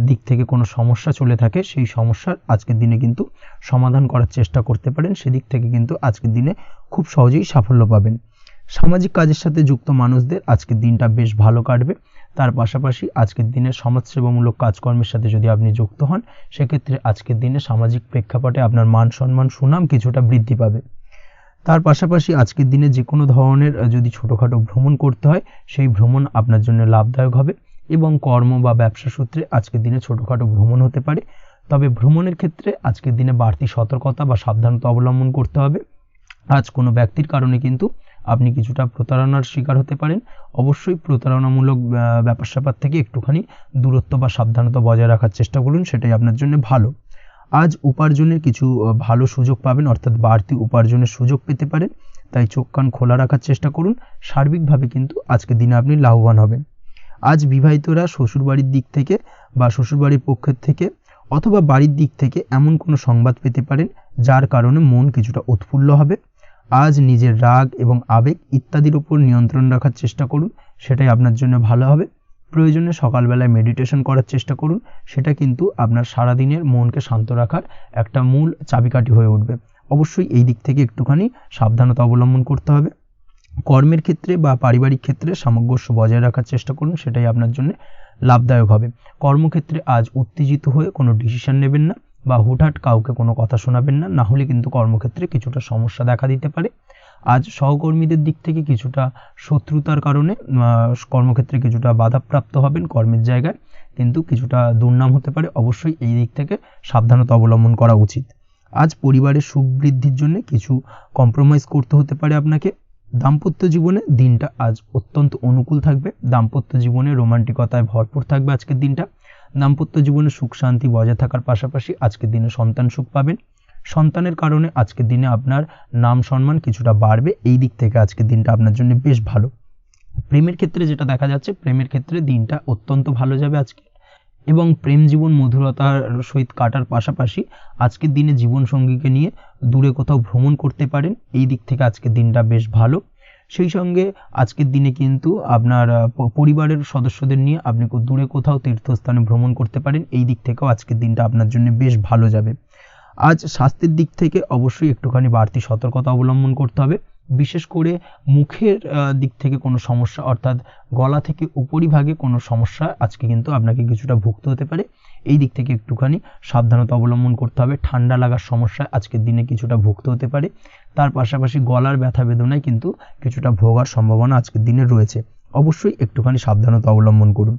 দিক থেকে কোনো সমস্যা চলে থাকে, সেই সমস্যার আজকের দিনে কিন্তু সমাধান করার চেষ্টা করতে পারেন। সেদিক থেকে কিন্তু আজকের দিনে খুব সহজেই সাফল্য পাবেন। সামাজিক কাজের সাথে যুক্ত মানুষদের আজকের দিনটা বেশ ভালো কাটবে। তার পাশাপাশি আজকের দিনে সমাজসেবামূলক কাজকর্মের সাথে যদি আপনি যুক্ত হন, সেক্ষেত্রে আজকের দিনে সামাজিক প্রেক্ষাপটে আপনার মান সম্মান, সুনাম কিছুটা বৃদ্ধি পাবে। তার পাশাপাশি আজকের দিনে যে কোনো ধরনের যদি ছোটোখাটো ভ্রমণ করতে হয়, সেই ভ্রমণ আপনার জন্য লাভদায়ক হবে এবং কর্ম বা ব্যবসা সূত্রে আজকের দিনে ছোটোখাটো ভ্রমণ হতে পারে। তবে ভ্রমণের ক্ষেত্রে আজকের দিনে বাড়তি সতর্কতা বা সাবধানতা অবলম্বন করতে হবে। আজ কোনো ব্যক্তির কারণে কিন্তু আপনি কিছুটা প্রতারণার শিকার হতে পারেন। অবশ্যই প্রতারণামূলক ব্যাপার স্যাপার থেকে একটুখানি দূরত্ব বা সাবধানতা বজায় রাখার চেষ্টা করুন, সেটাই আপনার জন্য ভালো। আজ উপার্জনের কিছু ভালো সুযোগ পাবেন, অর্থাৎ বাড়তি উপার্জনের সুযোগ পেতে পারেন, তাই চোখ কান খোলা রাখার চেষ্টা করুন। সার্বিকভাবে কিন্তু আজকের দিনে আপনি লাভবান হবেন। আজ বিবাহিতরা শ্বশুরবাড়ির দিক থেকে বা শ্বশুরবাড়ির পক্ষের থেকে অথবা বাড়ির দিক থেকে এমন কোনো সংবাদ পেতে পারেন, যার কারণে মন কিছুটা উৎফুল্ল হবে। আজ নিজের রাগ এবং আবেগ ইত্যাদির উপর নিয়ন্ত্রণ রাখার চেষ্টা করুন, সেটাই আপনার জন্য ভালো হবে। প্রয়োজনে সকালবেলায় মেডিটেশন করার চেষ্টা করুন, সেটা কিন্তু আপনার সারাদিনের মনকে শান্ত রাখার একটা মূল চাবিকাঠি হয়ে উঠবে। অবশ্যই এই দিক থেকে একটুখানি সাবধানতা অবলম্বন করতে হবে। কর্মের ক্ষেত্রে বা পারিবারিক ক্ষেত্রে সামঞ্জস্য বজায় রাখার চেষ্টা করুন, সেটাই আপনার জন্য লাভদায়ক হবে। কর্মক্ষেত্রে আজ উত্তেজিত হয়ে কোনো ডিসিশন নেবেন না বা হুটহাট কাউকে কোনো কথা শোনাবেন না, না হলে কিন্তু কর্মক্ষেত্রে কিছুটা সমস্যা দেখা দিতে পারে। আজ সহকর্মীদের দিক থেকে কিছুটা শত্রুতার কারণে কর্মক্ষেত্রে কিছুটা বাধাপ্রাপ্ত হবেন, কর্মের জায়গায় কিন্তু কিছুটা দুর্নাম হতে পারে। অবশ্যই এই দিক থেকে সাবধানতা অবলম্বন করা উচিত। আজ পরিবারের সুখ বৃদ্ধির জন্য কিছু কম্প্রোমাইজ করতে হতে পারে আপনাকে। দাম্পত্য জীবনে দিনটা আজ অত্যন্ত অনুকূল থাকবে। দাম্পত্য জীবনে রোমান্টিকতায় ভরপুর থাকবে আজকের দিনটা। দাম্পত্য জীবনে সুখ শান্তি বজায় থাকার পাশাপাশি আজকের দিনে সন্তান সুখ পাবেন। সন্তানের কারণে আজকের দিনে আপনার নাম সম্মান কিছুটা বাড়বে। এই দিক থেকে আজকের দিনটা আপনার জন্য বেশ ভালো। প্রেমের ক্ষেত্রে যেটা দেখা যাচ্ছে, প্রেমের ক্ষেত্রে দিনটা অত্যন্ত ভালো যাবে আজকে, এবং প্রেম জীবন মধুরতার সহিত কাটার পাশাপাশি আজকের দিনে জীবন সঙ্গীকে নিয়ে দূরে কোথাও ভ্রমণ করতে পারেন। এই দিক থেকে আজকের দিনটা বেশ ভালো। সেই সঙ্গে আজকের দিনে কিন্তু আপনার পরিবারের সদস্যদের নিয়ে আপনি দূরে কোথাও তীর্থস্থানে ভ্রমণ করতে পারেন। এই দিক থেকেও আজকের দিনটা আপনার জন্য বেশ ভালো যাবে। আজ স্বাস্থ্যের দিক থেকে অবশ্যই একটুখানি বাড়তি সতর্কতা অবলম্বন করতে হবে। বিশেষ করে মুখের দিক থেকে কোনো সমস্যা, অর্থাৎ গলা থেকে উপরিভাগে কোনো সমস্যা আজকে কিন্তু আপনাকে কিছুটা ভুগতে হতে পারে। এই দিক থেকে একটুখানি সাবধানতা অবলম্বন করতে হবে। ঠান্ডা লাগার সমস্যা আজকের দিনে কিছুটা ভুগতে হতে পারে। তার পাশাপাশি গলার ব্যথা বেদনায় কিন্তু কিছুটা ভোগার সম্ভাবনা আজকের দিনে রয়েছে। অবশ্যই একটুখানি সাবধানতা অবলম্বন করুন।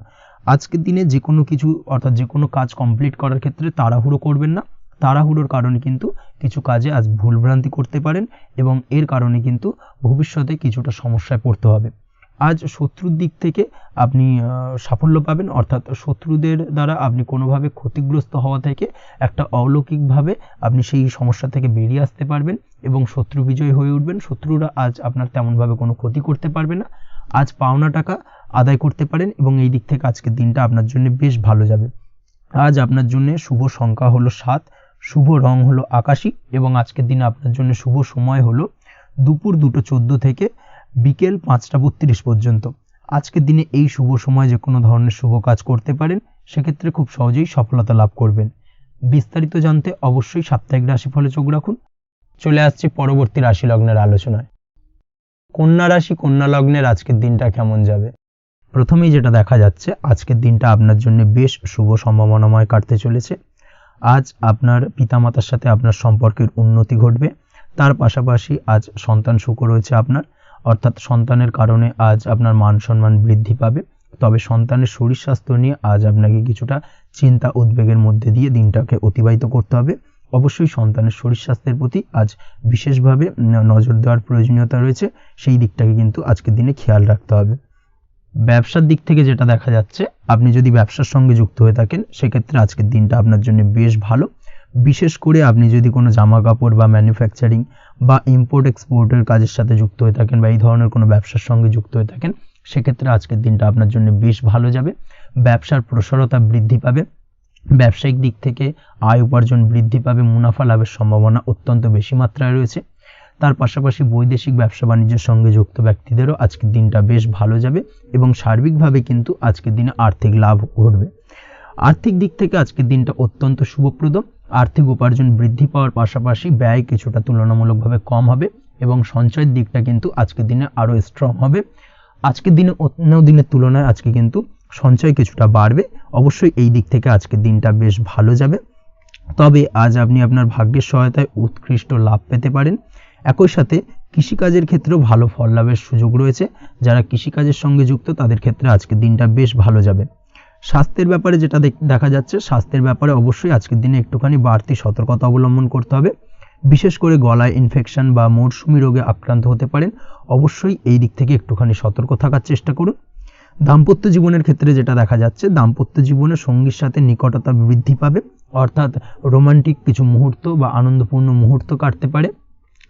আজকের দিনে যে কোনো কিছু, অর্থাৎ যে কোনো কাজ কমপ্লিট করার ক্ষেত্রে তাড়াহুড়ো করবেন না। তাড়াহুড়োর কারণে কিন্তু কিছু কাজে আজ ভুলভ্রান্তি করতে পারেন এবং এর কারণে কিন্তু ভবিষ্যতে কিছুটা সমস্যায় পড়তে হবে। আজ শত্রুর দিক থেকে আপনি সাফল্য পাবেন, অর্থাৎ শত্রুদের দ্বারা আপনি কোনোভাবে ক্ষতিগ্রস্ত হওয়া থেকে একটা অলৌকিকভাবে আপনি সেই সমস্যা থেকে বেরিয়ে আসতে পারবেন এবং শত্রু বিজয়ী হয়ে উঠবেন। শত্রুরা আজ আপনার তেমনভাবে কোনো ক্ষতি করতে পারবে না। আজ পাওনা টাকা আদায় করতে পারেন এবং এই দিক থেকে আজকের দিনটা আপনার জন্য বেশ ভালো যাবে। আজ আপনার জন্য শুভ সংখ্যা হলো 7, শুভ রং হলো আকাশী এবং আজকের দিনে আপনার জন্য শুভ সময় হলো দুপুর 2:14 থেকে বিকেল 5:32 পর্যন্ত। আজকের দিনে এই শুভ সময় যে কোনো ধরনের শুভ কাজ করতে পারেন, সেক্ষেত্রে খুব সহজেই সফলতা লাভ করবেন। বিস্তারিত জানতে অবশ্যই সাপ্তাহিক রাশিফলে চোখ রাখুন। চলে আসছি পরবর্তী রাশি লগ্নের আলোচনায়। কন্যা রাশি, কন্যা লগ্নের আজকের দিনটা কেমন যাবে? প্রথমেই যেটা দেখা যাচ্ছে, আজকের দিনটা আপনার জন্য বেশ শুভ সম্ভাবনাময় কাটতে চলেছে। আজ আপনার পিতামাতার সাথে আপনার সম্পর্কের উন্নতি ঘটবে। তার পাশাপাশি আজ সন্তান সুখ রয়েছে আপনার, অর্থাৎ সন্তানের কারণে আজ আপনার মান সম্মান বৃদ্ধি পাবে। তবে সন্তানের শরীর স্বাস্থ্য নিয়ে আজ আপনাকে কিছুটা চিন্তা উদ্বেগের মধ্যে দিয়ে দিনটাকে অতিবাহিত করতে হবে। অবশ্যই সন্তানের শরীর স্বাস্থ্যের প্রতি আজ বিশেষভাবে নজর দেওয়ার প্রয়োজনীয়তা রয়েছে। সেই দিকটাকে কিন্তু আজকের দিনে খেয়াল রাখতে হবে। ব্যবসার দিক থেকে যেটা দেখা যাচ্ছে, আপনি যদি ব্যবসার সঙ্গে যুক্ত হয়ে থাকেন, সেক্ষেত্রে আজকের দিনটা আপনার জন্য বেশ ভালো। বিশেষ করে আপনি যদি কোনো জামা কাপড় বা ম্যানুফ্যাকচারিং বা ইম্পোর্ট এক্সপোর্টের কাজের সাথে যুক্ত হয়ে থাকেন বা এই ধরনের কোনো ব্যবসার সঙ্গে যুক্ত হয়ে থাকেন, সেক্ষেত্রে আজকের দিনটা আপনার জন্য বেশ ভালো যাবে। ব্যবসার প্রসারতা বৃদ্ধি পাবে। ব্যবসায়িক দিক থেকে আয় উপার্জন বৃদ্ধি পাবে। মুনাফা লাভের সম্ভাবনা অত্যন্ত বেশি মাত্রায় রয়েছে। তার পাশাপাশি বৈদেশিক ব্যবসা বাণিজ্যের সঙ্গে যুক্ত ব্যক্তিদেরও আজকের দিনটা বেশ ভালো যাবে এবং সার্বিকভাবে কিন্তু আজকের দিনে আর্থিক লাভ ঘটবে। আর্থিক দিক থেকে আজকের দিনটা অত্যন্ত শুভপ্রদ। আর্থিক উপার্জন বৃদ্ধি পাওয়ার পাশাপাশি ব্যয় কিছুটা তুলনামূলকভাবে কম হবে এবং সঞ্চয়ের দিকটা কিন্তু আজকের দিনে আরও স্ট্রং হবে। আজকের দিনে অন্য দিনের তুলনায় আজকে কিন্তু সঞ্চয় কিছুটা বাড়বে। অবশ্যই এই দিক থেকে আজকের দিনটা বেশ ভালো যাবে। তবে আজ আপনি আপনার ভাগ্যের সহায়তায় উৎকৃষ্ট লাভ পেতে পারেন। একই সাথে কৃষিকাজের ক্ষেত্রেও ভালো ফল লাভের সুযোগ রয়েছে। যারা কৃষিকাজের সঙ্গে যুক্ত তাদের ক্ষেত্রে আজকের দিনটা বেশ ভালো যাবে। স্বাস্থ্যের ব্যাপারে যেটা দেখা যাচ্ছে, স্বাস্থ্যের ব্যাপারে অবশ্যই আজকের দিনে একটুখানি বাড়তি সতর্কতা অবলম্বন করতে হবে। বিশেষ করে গলায় ইনফেকশন বা মৌসুমি রোগে আক্রান্ত হতে পারেন। অবশ্যই এই দিক থেকে একটুখানি সতর্ক থাকার চেষ্টা করুন। দাম্পত্য জীবনের ক্ষেত্রে যেটা দেখা যাচ্ছে, দাম্পত্য জীবনে সঙ্গীর সাথে নিকটতা বৃদ্ধি পাবে, অর্থাৎ রোমান্টিক কিছু মুহূর্ত বা আনন্দপূর্ণ মুহূর্ত কাটতে পারে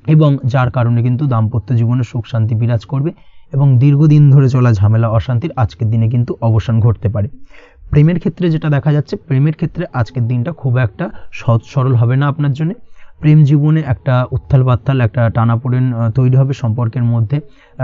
এবং যার কারণে কিন্তু দাম্পত্য জীবনে সুখ শান্তি বিরাজ করবে এবং দীর্ঘদিন ধরে চলা ঝামেলা অশান্তির আজকের দিনে কিন্তু অবসান ঘটতে পারে। প্রেমের ক্ষেত্রে যেটা দেখা যাচ্ছে, প্রেমের ক্ষেত্রে আজকের দিনটা খুব একটা সহজ সরল হবে না আপনার জন্য। প্রেম জীবনে একটা উত্থাল পাত্তাল, একটা টানাপোড়েন তৈরি হবে। সম্পর্কের মধ্যে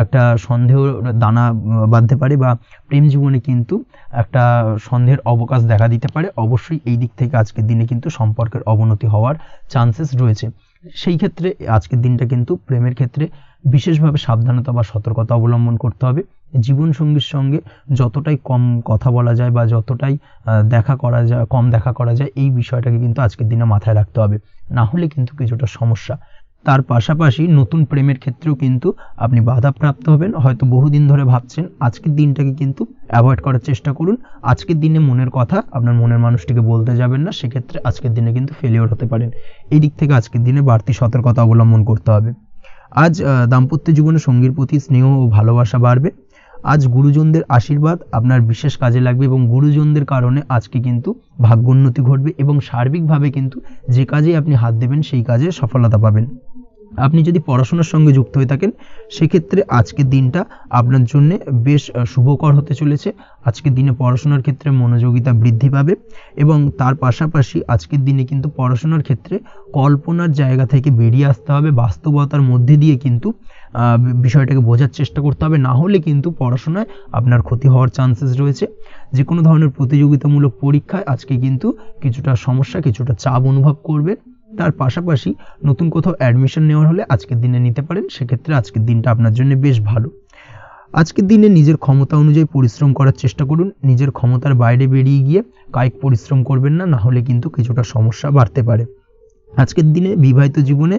একটা সন্দেহ দানা বাঁধতে পারে বা প্রেম জীবনে কিন্তু একটা সন্দেহের অবকাশ দেখা দিতে পারে। অবশ্যই এই দিক থেকে আজকের দিনে কিন্তু সম্পর্কের অবনতি হওয়ার চান্সেস রয়েছে। সেই ক্ষেত্রে আজকের দিনটা কিন্তু প্রেমের ক্ষেত্রে বিশেষভাবে সাবধানতা বা সতর্কতা অবলম্বন করতে হবে। জীবনসঙ্গীর সঙ্গে যতটাই কম কথা বলা যায় বা যতটাই কম দেখা করা যায়, এই বিষয়টাকে কিন্তু আজকের দিনে মাথায় রাখতে হবে, না হলে কিন্তু কিছুটা সমস্যা। তার পাশাপাশি নতুন প্রেমের ক্ষেত্রেও কিন্তু আপনি বাধাপ্রাপ্ত হবেন। হয়তো বহুদিন ধরে ভাবছেন, আজকের দিনটাকে কিন্তু অ্যাভয়েড করার চেষ্টা করুন। আজকের দিনে মনের কথা আপনার মনের মানুষটিকে বলতে যাবেন না, সেক্ষেত্রে আজকের দিনে কিন্তু ফেলিওর হতে পারেন। এই দিক থেকে আজকের দিনে বাড়তি সতর্কতা অবলম্বন করতে হবে। আজ দাম্পত্য জীবনে সঙ্গীর প্রতি স্নেহ ও ভালোবাসা বাড়বে। আজ গুরুজনদের আশীর্বাদ আপনার বিশেষ কাজে লাগবে এবং গুরুজনদের কারণে আজকে কিন্তু ভাগ্যোন্নতি ঘটবে এবং সার্বিকভাবে কিন্তু যে কাজে আপনি হাত দেবেন সেই কাজে সফলতা পাবেন। আপনি যদি পড়াশোনার সঙ্গে যুক্ত হয়ে থাকেন, সেক্ষেত্রে আজকের দিনটা আপনার জন্য বেশ শুভকর হতে চলেছে। আজকের দিনে পড়াশোনার ক্ষেত্রে মনোযোগিতা বৃদ্ধি পাবে এবং তার পাশাপাশি আজকের দিনে কিন্তু পড়াশোনার ক্ষেত্রে কল্পনার জায়গা থেকে বেরিয়ে আসতে হবে, বাস্তবতার মধ্যে দিয়ে কিন্তু বিষয়টাকে বোঝার চেষ্টা করতে হবে, না হলে কিন্তু পড়াশোনায় আপনার ক্ষতি হওয়ার চান্সেস রয়েছে। যে কোনো ধরনের প্রতিযোগিতামূলক পরীক্ষায় আজকে কিন্তু কিছুটা সমস্যা, কিছুটা চাপ অনুভব করবে। তার পাশাপাশি নতুন কোথাও অ্যাডমিশন নেওয়ার হলে আজকের দিনে নিতে পারেন, সেক্ষেত্রে আজকের দিনটা আপনার জন্য বেশ ভালো। আজকের দিনে নিজের ক্ষমতা অনুযায়ী পরিশ্রম করার চেষ্টা করুন। নিজের ক্ষমতার বাইরে বেরিয়ে গিয়ে কায়িক পরিশ্রম করবেন না, না হলে কিন্তু কিছুটা সমস্যা বাড়তে পারে। আজকের দিনে বিবাহিত জীবনে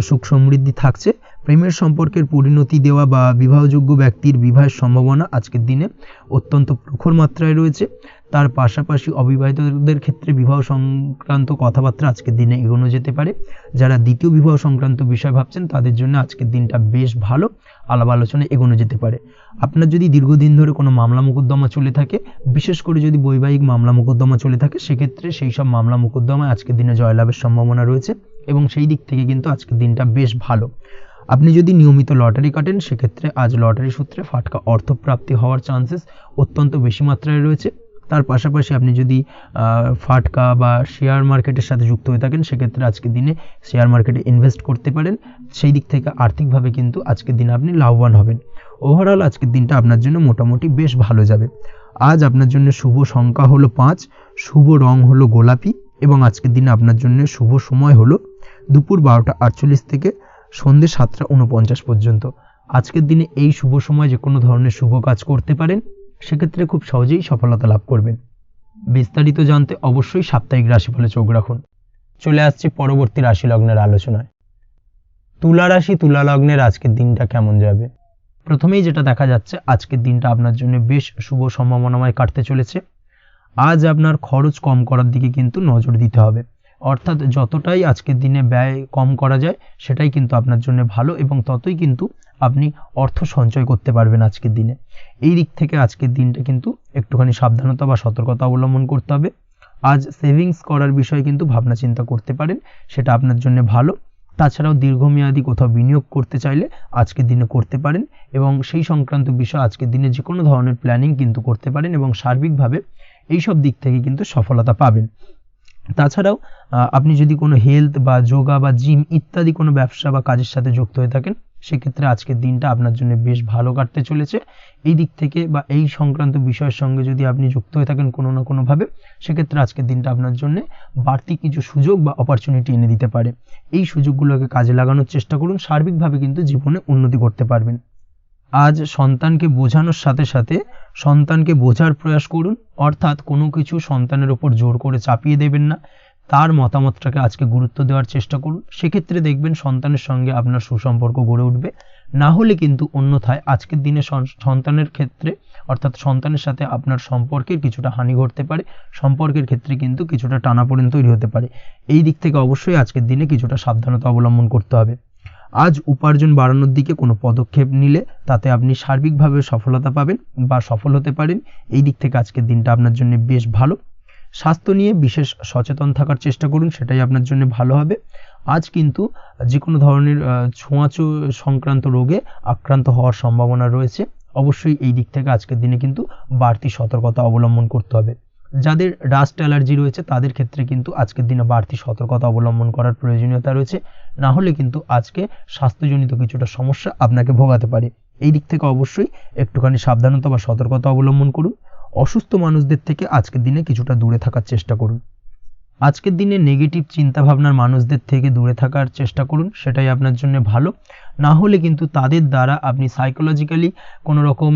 সুখ সমৃদ্ধি থাকছে। প্রেমের সম্পর্কের পরিণতি দেওয়া বা বিবাহযোগ্য ব্যক্তির বিবাহের সম্ভাবনা আজকের দিনে অত্যন্ত প্রখর মাত্রায় রয়েছে। তার পাশাপাশি অবিবাহিতদের ক্ষেত্রে বিবাহ সংক্রান্ত কথাবার্তা আজকের দিনে এগোনো যেতে পারে। যারা দ্বিতীয় বিবাহ সংক্রান্ত বিষয় ভাবছেন, তাদের জন্য আজকের দিনটা বেশ ভালো, আলাপ আলোচনায় এগোনো যেতে পারে। আপনার যদি দীর্ঘদিন ধরে কোনো মামলা মোকদ্দমা চলে থাকে, বিশেষ করে যদি বৈবাহিক মামলা মোকদ্দমা চলে থাকে, সেক্ষেত্রে সেই সব মামলা মোকদ্দমায় আজকের দিনে জয়লাভের সম্ভাবনা রয়েছে এবং সেই দিক থেকে কিন্তু আজকের দিনটা বেশ ভালো। আপনি যদি নিয়মিত লটারি কাটেন, সেক্ষেত্রে আজ লটারি সূত্রে ফাটকা অর্থপ্রাপ্তি হওয়ার চান্সেস অত্যন্ত বেশি মাত্রায় রয়েছে। তার পাশাপাশি আপনি যদি ফাটকা বা শেয়ার মার্কেটের সাথে যুক্ত হয়ে থাকেন, সেক্ষেত্রে আজকের দিনে শেয়ার মার্কেটে ইনভেস্ট করতে পারেন। সেই দিক থেকে আর্থিকভাবে কিন্তু আজকের দিনে আপনি লাভবান হবেন। ওভারঅল আজকের দিনটা আপনার জন্য মোটামুটি বেশ ভালো যাবে। আজ আপনার জন্য শুভ সংখ্যা হলো 5, শুভ রং হলো গোলাপি এবং আজকের দিনে আপনার জন্য শুভ সময় হলো দুপুর 12:48 থেকে সন্ধ্যে 7:49 পর্যন্ত। আজকের দিনে এই শুভ সময় যে কোনো ধরনের শুভ কাজ করতে পারেন, সেক্ষেত্রে খুব সহজেই সফলতা লাভ করবেন। বিস্তারিত জানতে অবশ্যই সাপ্তাহিক রাশিফলে চোখ রাখুন। চলে আসছি পরবর্তী রাশি লগ্নের আলোচনায়। তুলা রাশি, তুলা লগ্নের আজকের দিনটা কেমন যাবে? প্রথমেই যেটা দেখা যাচ্ছে, আজকের দিনটা আপনার জন্য বেশ শুভ সম্ভাবনাময় কাটতে চলেছে। আজ আপনার খরচ কম করার দিকে কিন্তু নজর দিতে হবে, অর্থাৎ যতটাই আজকের দিনে ব্যয় কম করা যায় সেটাই কিন্তু আপনার জন্য ভালো এবং ততই কিন্তু আপনি অর্থ সঞ্চয় করতে পারবেন আজকের দিনে। এই দিক থেকে আজকের দিনটা কিন্তু একটুখানি সাবধানতা বা সতর্কতা অবলম্বন করতে হবে। আজ সেভিংস করার বিষয়ে কিন্তু ভাবনা চিন্তা করতে পারেন, সেটা আপনার জন্য ভালো। তাছাড়াও দীর্ঘমেয়াদী কোথাও বিনিয়োগ করতে চাইলে আজকের দিনে করতে পারেন এবং সেই সংক্রান্ত বিষয় আজকের দিনে যে কোনো ধরনের প্ল্যানিং কিন্তু করতে পারেন এবং সার্বিকভাবে এইসব দিক থেকে কিন্তু সফলতা পাবেন। তাছাড়াও আপনি যদি কোনো হেলথ বা যোগা বা জিম ইত্যাদি কোনো ব্যবসা বা কাজের সাথে যুক্ত হয়ে থাকেন, সেক্ষেত্রে আজকের দিনটা আপনার জন্য বেশ ভালো কাটতে চলেছে। এই দিক থেকে বা এই সংক্রান্ত বিষয়ের সঙ্গে যদি আপনি যুক্ত হয়ে থাকেন কোনো না কোনোভাবে, সেক্ষেত্রে আজকের দিনটা আপনার জন্য বাড়তি কিছু সুযোগ বা অপরচুনিটি এনে দিতে পারে। এই সুযোগগুলোকে কাজে লাগানোর চেষ্টা করুন, সার্বিকভাবে কিন্তু জীবনে উন্নতি করতে পারবেন। আজ সন্তানকে বোঝানোর সাথে সাথে সন্তানকে বোঝার প্রয়াস করুন, অর্থাৎ কোনো কিছু সন্তানের ওপর জোর করে চাপিয়ে দেবেন না, তার মতামতটাকে আজকে গুরুত্ব দেওয়ার চেষ্টা করুন। সেক্ষেত্রে দেখবেন সন্তানের সঙ্গে আপনার সুসম্পর্ক গড়ে উঠবে। না হলে কিন্তু অন্যথায় আজকের দিনে সন্তানের ক্ষেত্রে অর্থাৎ সন্তানের সাথে আপনার সম্পর্কের কিছুটা হানি ঘটতে পারে, সম্পর্কের ক্ষেত্রে কিন্তু কিছুটা টানাপোড়েন তৈরি হতে পারে। এই দিক থেকে অবশ্যই আজকের দিনে কিছুটা সাবধানতা অবলম্বন করতে হবে। আজ উপার্জন বাড়ানোর দিকে কোনো পদক্ষেপ নিলে তাতে আপনি সার্বিকভাবে সফলতা পাবেন বা সফল হতে পারেন। এই দিক থেকে আজকের দিনটা আপনার জন্য বেশ ভালো। স্বাস্থ্য নিয়ে বিশেষ সচেতন থাকার চেষ্টা করুন, সেটাই আপনার জন্য ভালো হবে। আজ কিন্তু যে কোনো ধরনের ছোঁয়াচে সংক্রান্ত রোগে আক্রান্ত হওয়ার সম্ভাবনা রয়েছে। অবশ্যই এই দিক থেকে আজকের দিনে কিন্তু বাড়তি সতর্কতা অবলম্বন করতে হবে। যাদের ডাস্ট অ্যালার্জি রয়েছে তাদের ক্ষেত্রে কিন্তু আজকের দিনে বাড়তি সতর্কতা অবলম্বন করার প্রয়োজনীয়তা রয়েছে, না হলে কিন্তু আজকে স্বাস্থ্যজনিত কিছুটা সমস্যা আপনাকে ভোগাতে পারে। এই দিক থেকে অবশ্যই একটুখানি সাবধানতা বা সতর্কতা অবলম্বন করুন। অসুস্থ মানুষদের থেকে আজকের দিনে কিছুটা দূরে থাকার চেষ্টা করুন। আজকের দিনে নেগেটিভ চিন্তাভাবনার মানুষদের থেকে দূরে থাকার চেষ্টা করুন, সেটাই আপনার জন্য ভালো। না হলে কিন্তু তাদের দ্বারা আপনি সাইকোলজিক্যালি কোনো রকম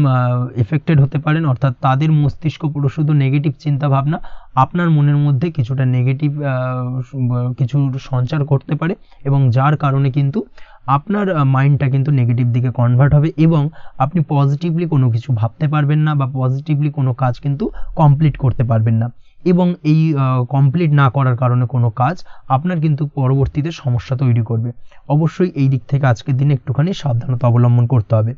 এফেক্টেড হতে পারেন, অর্থাৎ তাদের মস্তিষ্ক পুরো শুধু নেগেটিভ চিন্তাভাবনা আপনার মনের মধ্যে কিছুটা নেগেটিভ কিছু সঞ্চার করতে পারে, এবং যার কারণে কিন্তু আপনার মাইন্ডটা কিন্তু নেগেটিভ দিকে কনভার্ট হবে এবং আপনি পজিটিভলি কোনো কিছু ভাবতে পারবেন না বা পজিটিভলি কোনো কাজ কিন্তু কমপ্লিট করতে পারবেন না, এবং এই কমপ্লিট না করার কারণে কোনো কাজ আপনার কিন্তু পরবর্তীতে সমস্যা তৈরি করবে। অবশ্যই এই দিক থেকে আজকের দিনে একটুখানি সাবধানতা অবলম্বন করতে হবে।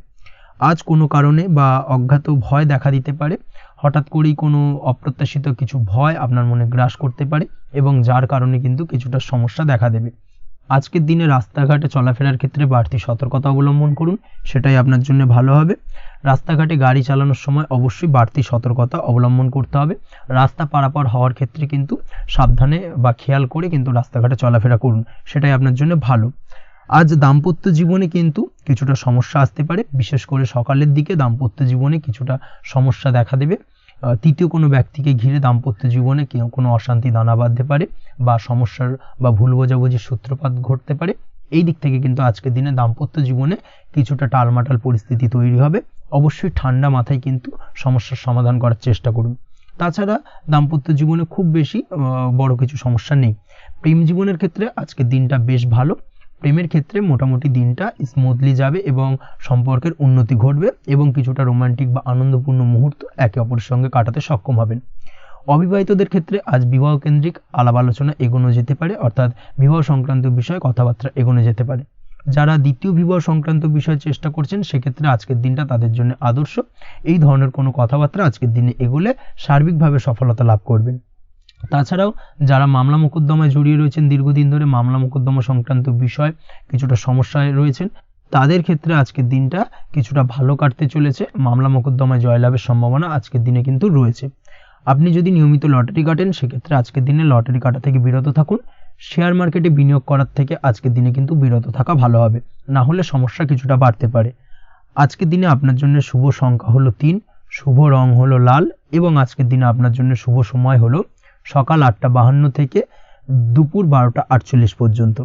আজ কোনো কারণে বা অজ্ঞাত ভয় দেখা দিতে পারে, হঠাৎ করেই কোনো অপ্রত্যাশিত কিছু ভয় আপনার মনে গ্রাস করতে পারে এবং যার কারণে কিন্তু কিছুটা সমস্যা দেখা দেবে। আজকের দিনে রাস্তাঘাটে চলাফেরার ক্ষেত্রে বাড়তি সতর্কতা অবলম্বন করুন, সেটাই আপনার জন্য ভালো হবে। রাস্তাঘাটে গাড়ি চালানোর সময় অবশ্যই বাড়তি সতর্কতা অবলম্বন করতে হবে। রাস্তা পারাপার হওয়ার ক্ষেত্রে কিন্তু সাবধানে বা খেয়াল করে কিন্তু রাস্তাঘাটে চলাফেরা করুন, সেটাই আপনার জন্য ভালো। আজ দাম্পত্য জীবনে কিন্তু কিছুটা সমস্যা আসতে পারে, বিশেষ করে সকালের দিকে দাম্পত্য জীবনে কিছুটা সমস্যা দেখা দেবে। তৃতীয় কোনো ব্যক্তিকে ঘিরে দাম্পত্য জীবনে কোনো অশান্তি দানা বাঁধতে পারে বা সমস্যার বা ভুল বোঝাবুঝির সূত্রপাত ঘটতে পারে। এই দিক থেকে কিন্তু আজকের দিনে দাম্পত্য জীবনে কিছুটা টালমাটাল পরিস্থিতি তৈরি হবে। অবশ্যই ঠান্ডা মাথায় কিন্তু সমস্যার সমাধান করার চেষ্টা করুন। তাছাড়া দাম্পত্য জীবনে খুব বেশি বড় কিছু সমস্যা নেই। প্রেম জীবনের ক্ষেত্রে আজকের দিনটা বেশ ভালো। প্রেমের ক্ষেত্রে মোটামুটি দিনটা স্মুথলি যাবে এবং সম্পর্কের উন্নতি ঘটবে এবং কিছুটা রোমান্টিক বা আনন্দপূর্ণ মুহূর্ত একে অপরের সঙ্গে কাটাতে সক্ষম হবেন। অবিবাহিতদের ক্ষেত্রে আজ বিবাহ কেন্দ্রিক আলাপ আলোচনা এগোনো যেতে পারে, অর্থাৎ বিবাহ সংক্রান্ত বিষয়ে কথাবার্তা এগোনো যেতে পারে। যারা দ্বিতীয় বিবাহ সংক্রান্ত বিষয়ে চেষ্টা করছেন সেক্ষেত্রে আজকের দিনটা তাদের জন্য আদর্শ। এই ধরনের কোনো কথাবার্তা আজকের দিনে এগোলে সার্বিকভাবে সফলতা লাভ করবেন। তাছাড়াও যারা মামলা মোকদ্দমায় জড়িয়ে রয়েছেন, দীর্ঘদিন ধরে মামলা মোকদ্দমা সংক্রান্ত বিষয় কিছুটা সমস্যায় রয়েছেন, তাদের ক্ষেত্রে আজকের দিনটা কিছুটা ভালো কাটতে চলেছে। মামলা মোকদ্দমায় জয়লাভের সম্ভাবনা আজকের দিনে কিন্তু রয়েছে। আপনি যদি নিয়মিত লটারি কাটেন সেক্ষেত্রে আজকের দিনে লটারি কাটা থেকে বিরত থাকুন। শেয়ার মার্কেটে বিনিয়োগ করার থেকে আজকের দিনে কিন্তু বিরত থাকা ভালো হবে, না হলে সমস্যা কিছুটা বাড়তে পারে। আজকের দিনে আপনার জন্য শুভ সংখ্যা হলো 3, শুভ রং হলো লাল এবং আজকের দিনে আপনার জন্য শুভ সময় হলো সকাল 8:52 থেকে দুপুর 12:48 পর্যন্ত।